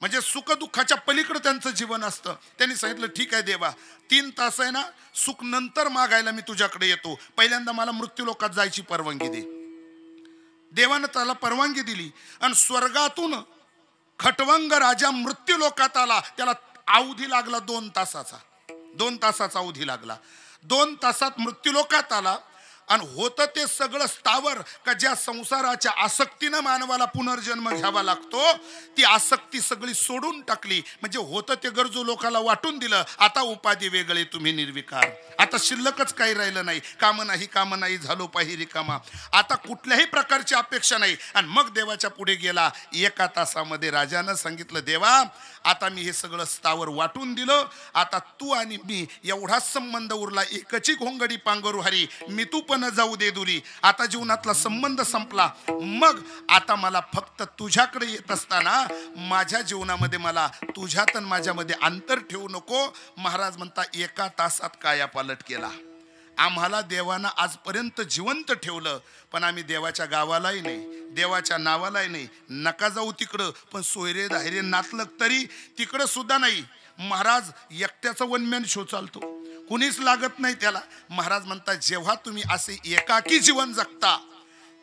म्हणजे सुख दुःखाच्या पलीकडे त्यांचं जीवन असतं. त्यांनी सांगितलं ठीक आहे देवा, 3 तास आहे ना सुख नंतर मागायला मी तुझ्याकडे येतो, पहिल्यांदा मला मृत्यू लोकात जायची परवानगी दे. देवानं त्याला परवानगी दिली आणि स्वर्गातून खटवंग राजा मृत्यू लोकात आला. त्याला अवधी लागला 2 तासाचा, 2 तासाचा अवधी लागला. 2 तासात मृत्यू लोकात आला आणि होतं ते सगळं स्थावर का ज्या संसाराच्या आसक्तीनं मानवाला पुनर्जन्म घ्यावा लागतो, ती आसक्ती सगळी सोडून टाकली. म्हणजे होतं ते गरजू लोकाला वाटून दिलं. आता उपाधी वेगळे, तुम्ही निर्विकार. आता शिल्लकच काही राहिलं नाही. काम नाही झालो पाही रिकामा. आता कुठल्याही प्रकारची अपेक्षा नाही. आणि मग देवाच्या पुढे गेला. 1 तासामध्ये राजानं सांगितलं देवा आता मी हे सगळं स्थावर वाटून दिलं. आता तू आणि मी एवढाच संबंध उरला. एकची घोंगडी पांघरू हरी, मी तू पण जाऊ दे दुरी. आता जीवनातला संबंध संपला. मग आता मला फक्त तुझ्याकडे येत असताना माझ्या जीवनामध्ये मला तुझ्यात आणि माझ्यामध्ये अंतर ठेवू नको. महाराज म्हणता 1 तासात कायापालट केला. आम्हाला देवानं आजपर्यंत जिवंत ठेवलं, पण आम्ही देवाच्या गावालाही नाही, देवाच्या नावालाही नाही. नका जाऊ तिकडं, पण सोयरे दायरे नातलग तरी तिकडं सुद्धा नाही. महाराज एकट्याचा 1 मॅन शो चालतो, कुणीच लागत नाही त्याला. महाराज म्हणतात जेव्हा तुम्ही असे एकाकी जीवन जगता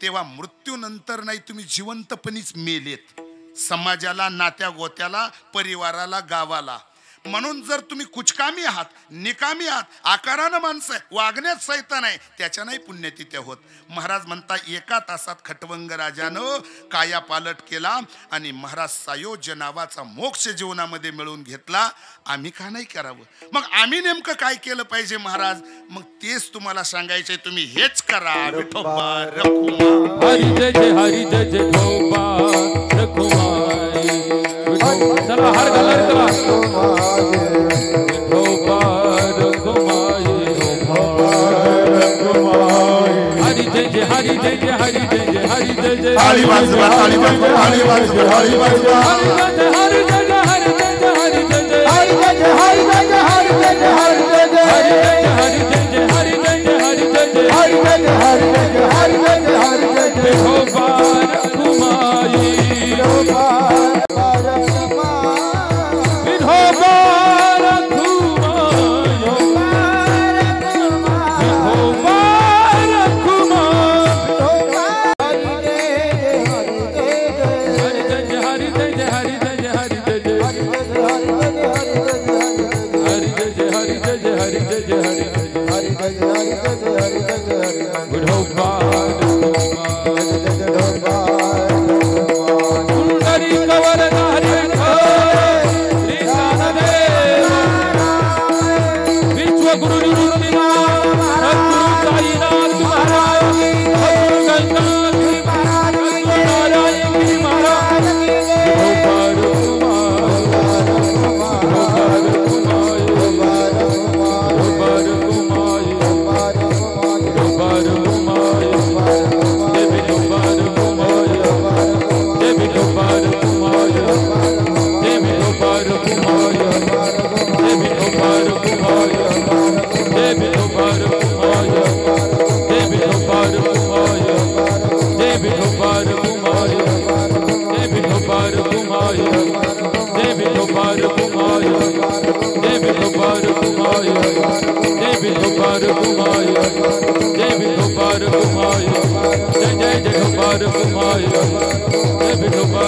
तेव्हा मृत्यूनंतर नाही तुम्ही जिवंतपणीच मेलेत, समाजाला, नात्या गोत्याला, परिवाराला, गावाला. म्हणून जर तुम्ही कुचकामी आहात, निकामी आहात, आकारानं माणसं आहे, वागण्यात सैतान आहे, त्याच्या नाही पुण्यतिथ्या होत. महाराज म्हणता 1 तासात खटवंग राजानं कायापालट केला आणि महाराज सायोज्य नावाचा मोक्ष जीवनामध्ये मिळवून घेतला. आम्ही का नाही करावं? मग आम्ही नेमकं काय केलं पाहिजे महाराज? मग तेच तुम्हाला सांगायचंय. तुम्ही हेच करा. विठोबा रखुमा हरी जय जय, हरी जय जय विठोबा रखुमाई. चला हर घाला रे चला. विठोबा रखुमाई, हरी जय जय, हरी जय जय, हरी जय जय, हरी जय जय. ताली वाजवा, ताली वाजवा, ताली वाजवा, ताली वाजवा. हरी जय जय, हरी जय जय, हरी जय जय, हरी जय जय, हरी जय जय, हरी जय जय, हरी जय जय, हरी जय जय, हरी जय जय, हरी जय जय, हरी जय जय, हरी जय जय, हरी जय जय, हरी जय जय, हरी जय जय, हरी जय जय. विठोबा रखुमाई, विठोबा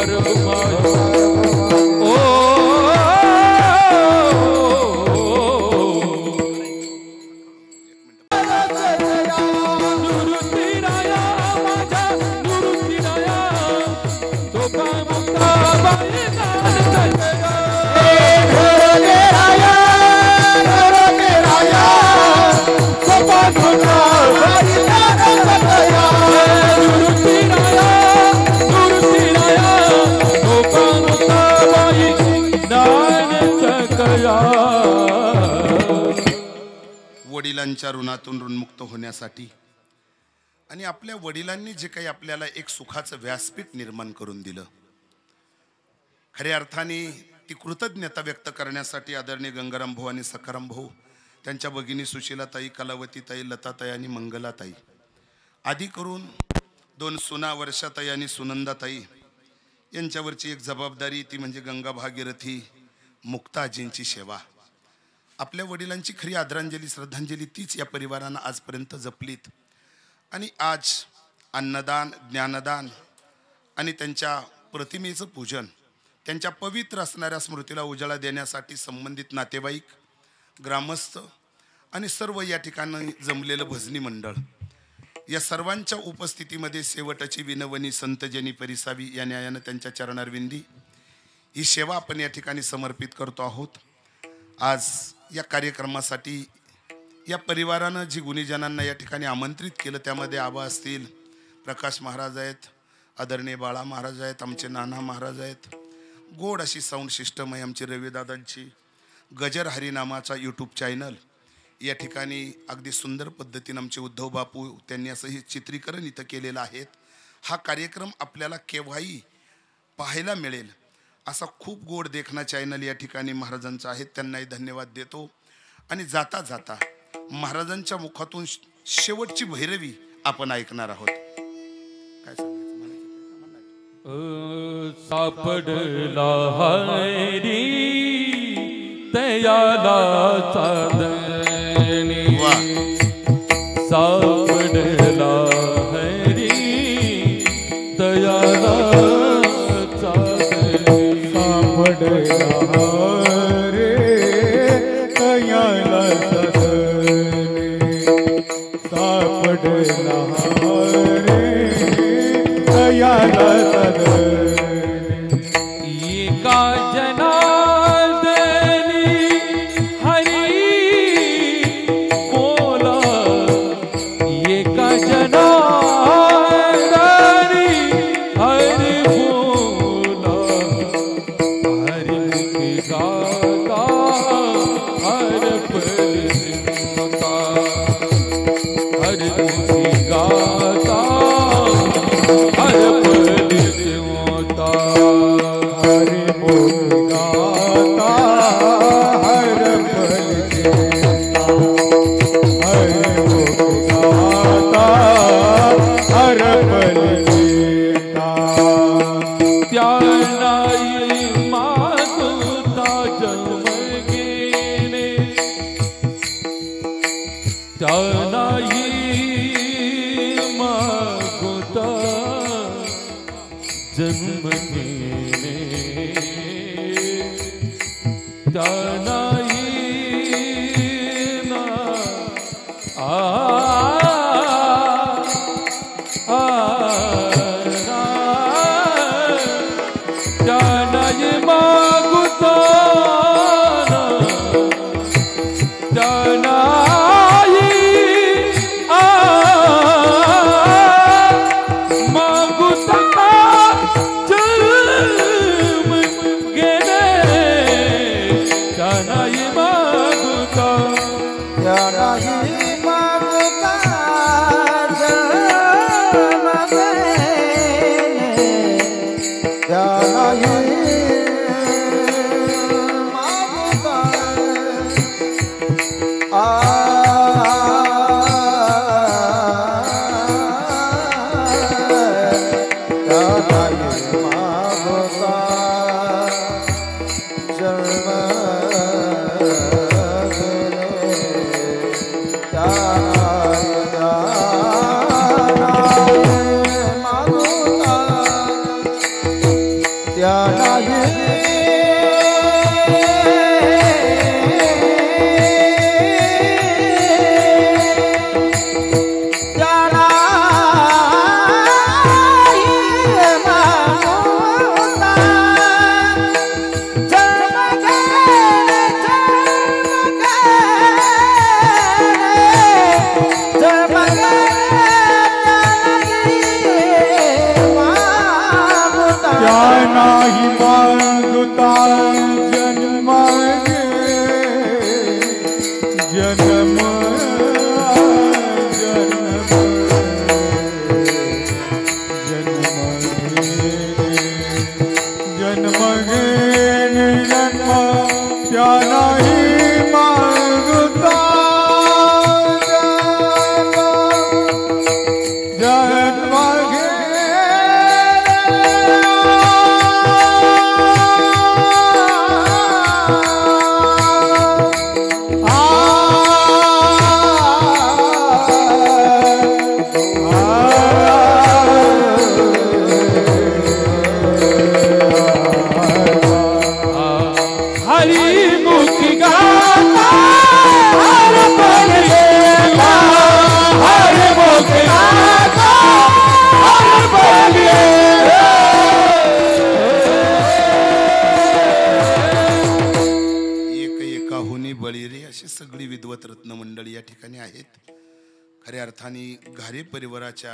वडिलांच्या ऋणातून ऋणमुक्त होण्यासाठी आणि आपल्या वडिलांनी जे काही आपल्याला एक सुखाचं व्यासपीठ निर्माण करून दिलं, खऱ्या अर्थाने ती कृतज्ञता व्यक्त करण्यासाठी आदरणीय गंगाराम भाऊ आणि सखाराम भाऊ, त्यांच्या भगिनी सुशीलाताई, कलावतीताई, लताताई आणि मंगलाताई, आदी करून 2 सुना वर्षाताई आणि सुनंदाताई यांच्यावरची एक जबाबदारी ती म्हणजे गंगा भागीरथी मुक्ताजींची सेवा. आपल्या वडिलांची खरी आदरांजली श्रद्धांजली तीच या परिवारानं आजपर्यंत जपलीत. आणि आज अन्नदान ज्ञानदान आणि त्यांच्या प्रतिमेचं पूजन, त्यांच्या पवित्र असणाऱ्या स्मृतीला उजाळा देण्यासाठी संबंधित नातेवाईक, ग्रामस्थ आणि सर्व या ठिकाणी जमलेलं भजनी मंडळ या सर्वांच्या उपस्थितीमध्ये शेवटची विनवणी संतजनी परिसावी या न्यायानं त्यांच्या चरणारविंदी ही सेवा आपण या ठिकाणी समर्पित करतो आहोत. आज या कार्यक्रमासाठी या परिवारानं जी गुणीजनांना या ठिकाणी आमंत्रित केलं त्यामध्ये आबा असतील, प्रकाश महाराज आहेत, आदरणीय बाळा महाराज आहेत, आमचे नाना महाराज आहेत, गोड अशी साऊंड सिस्टम आहे आमची रविदादांची, गजर हरी नामाचा यूट्यूब चॅनल या ठिकाणी अगदी सुंदर पद्धतीनं आमचे उद्धव बापू त्यांनी असं हे चित्रीकरण इथं केलेलं आहे. हा कार्यक्रम आपल्याला केव्हाही पाहायला मिळेल असा खूप गोड देखणा चॅनल या ठिकाणी महाराजांचा आहे. त्यांनाही धन्यवाद देतो. आणि जाता जाता महाराजांच्या मुखातून शेवटची भैरवी आपण ऐकणार आहोत. काय सापडला हरी तयाला चांदणी, सापडला हरी तयाला चांदणी, सापडला रे तयाला चांदणी, सापडला रे तयाला चांदणी. एका जनार्दनी हरी बोला, एका जनार्दनी हरी बोला, हरी गाता हर पल होता, हरी गाता हर पल होता, हरि बोल गाता हर पल जीता, हरि बोल गाता हर पल जीता. त्यानाई मागुता जमगेने, त्यानाई मागुता जन्मगेने, त्यानाई ना त्यानाई मागुता त्यानाई मागुता जन्म गेले, त्यानाई मागुता त्यानाही मागुता खऱ्या अर्थाने घारे परिवाराच्या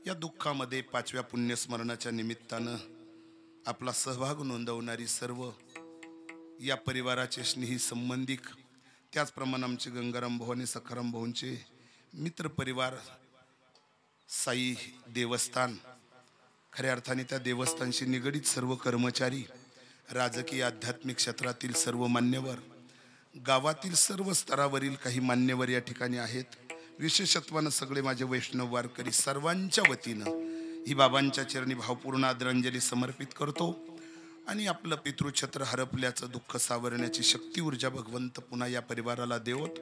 या दुःखामध्ये 5व्या पुण्यस्मरणाच्या निमित्तानं आपला सहभाग नोंदवणारी सर्व या परिवाराचे स्नेही संबंधिक, त्याचप्रमाणे आमचे गंगाराम भाऊ आणि सखाराम भाऊंचे मित्र परिवार, साई देवस्थान, खऱ्या अर्थाने त्या देवस्थानशी निगडीत सर्व कर्मचारी, राजकीय आध्यात्मिक क्षेत्रातील सर्व मान्यवर, गावातील सर्व स्तरावरील काही मान्यवर या ठिकाणी आहेत. विशेषत्वानं सगळे माझे वैष्णव वारकरी, सर्वांच्या वतीनं ही बाबांच्या चरणी भावपूर्ण आदरांजली समर्पित करतो आणि आपलं पितृछत्र हरपल्याचं दुःख सावरण्याची शक्ती ऊर्जा भगवंत पुन्हा या परिवाराला देवत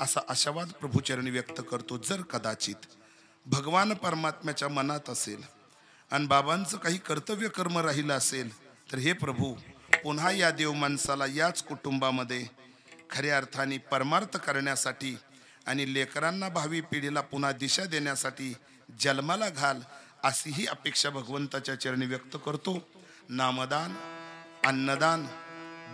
असा आशावाद प्रभूचरणी व्यक्त करतो. जर कदाचित भगवान परमात्म्याच्या मनात असेल आणि बाबांचं काही कर्तव्य कर्म राहिलं असेल तर हे प्रभू पुन्हा या देव माणसाला याच कुटुंबामध्ये खऱ्या अर्थाने परमार्थ करण्यासाठी आणि लेकरांना भावी पिढीला पुन्हा दिशा देण्यासाठी जन्माला घाल अशी ही अपेक्षा भगवंताच्या चरणी व्यक्त करतो. नामदान, अन्नदान,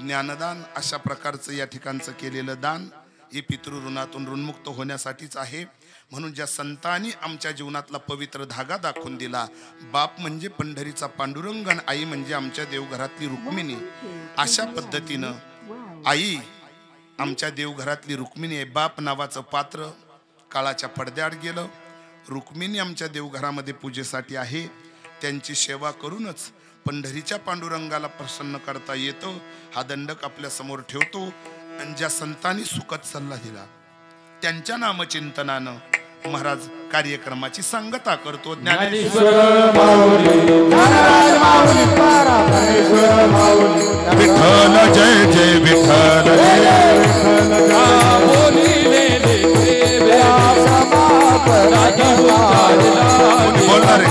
ज्ञानदान अशा प्रकारचं या ठिकाणचं केलेलं दान हे पितृऋणातून ऋणमुक्त होण्यासाठीच आहे. म्हणून ज्या संतांनी आमच्या जीवनातला पवित्र धागा दाखवून दिला, बाप म्हणजे पंढरीचा पांडुरंग आणि आई म्हणजे आमच्या देवघरातली रुक्मिणी, अशा पद्धतीनं आई आमच्या देवघरातली रुक्मिणी आहे. बाप नावाचं पात्र काळाच्या पडद्याआड गेलं, रुक्मिणी आमच्या देवघरामध्ये पूजेसाठी आहे. त्यांची सेवा करूनच पंढरीच्या पांडुरंगाला प्रसन्न करता येतं. हा दंडक आपल्या समोर ठेवतो आणि ज्या संतांनी सुखद सल्ला दिला त्यांच्या नामचिंतनानं महाराज कार्यक्रमाची सांगता करतो. ज्ञानेश्वर विठ्ठल जय जय विठ्ठल बोलणार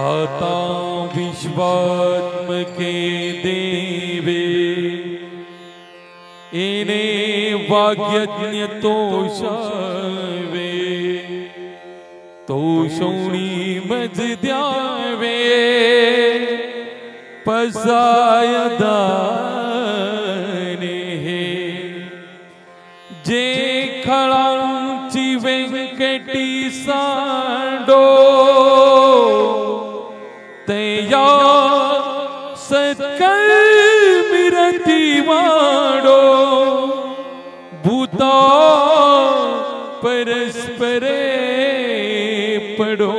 आता विश्वात्मके देवे इने वाग्यज्ञ तोषावे तोषोणी मज द्यावे पसाय दाने जे खळांची व्यंकटी सांडो तया सत्कल मिरती वाडो भूता परस्परे पडो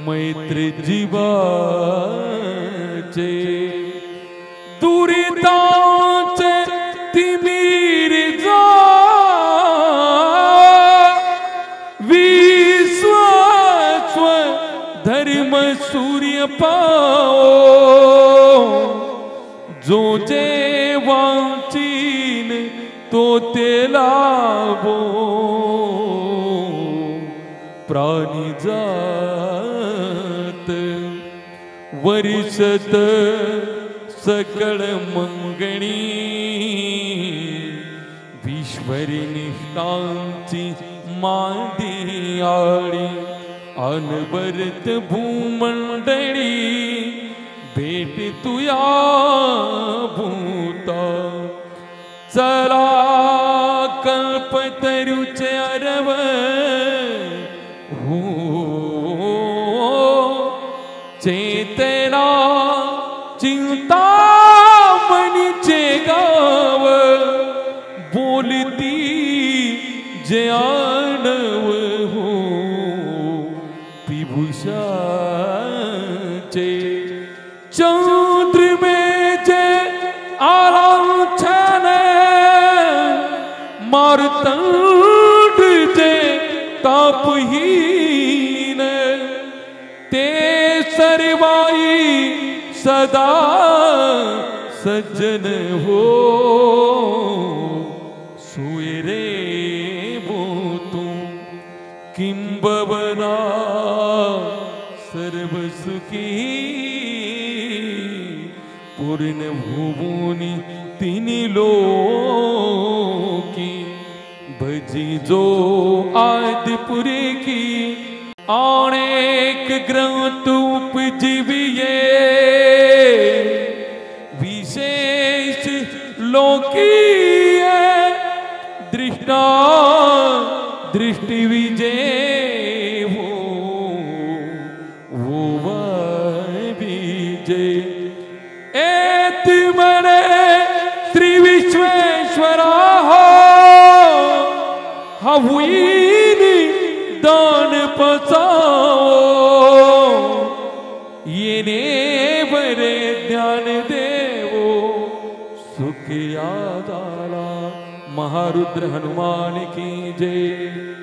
मैत्री जीवाचे दुरिताचे तिमीर जा विश्वास्व धर्म सूर्य पाओ जो जे वांचीन तो ते लाभो प्राणी जात वरिष्ठ सकळ मंगणी विश्वरी निष्ठांची मांदी आळी अनवरत भूमंडळी भेट तुया भूता चला कल्पतरुचे अरव हो चेतना चिंता मनीचे गाव बोलती जे आणव हो विभूषाचे चंद्र में जे आलांछन मारतंड जे तापहीन ते सर्वाई सदा सज्जन हो सुरे बो तू किंबवना सर्व सुखी पूर्ण भुवनी तिनी लो उपजी जो आदिपुरी की अनेक ग्रंथ उपजीविए विशेष लोकीय दृष्टा दृष्टि विजय वो विजय एत मने श्री विश्वेश्वरा हो हवीनी दान पचाओ येने बरे ध्यान देवो सुख यादाला महारुद्र हनुमान की जय।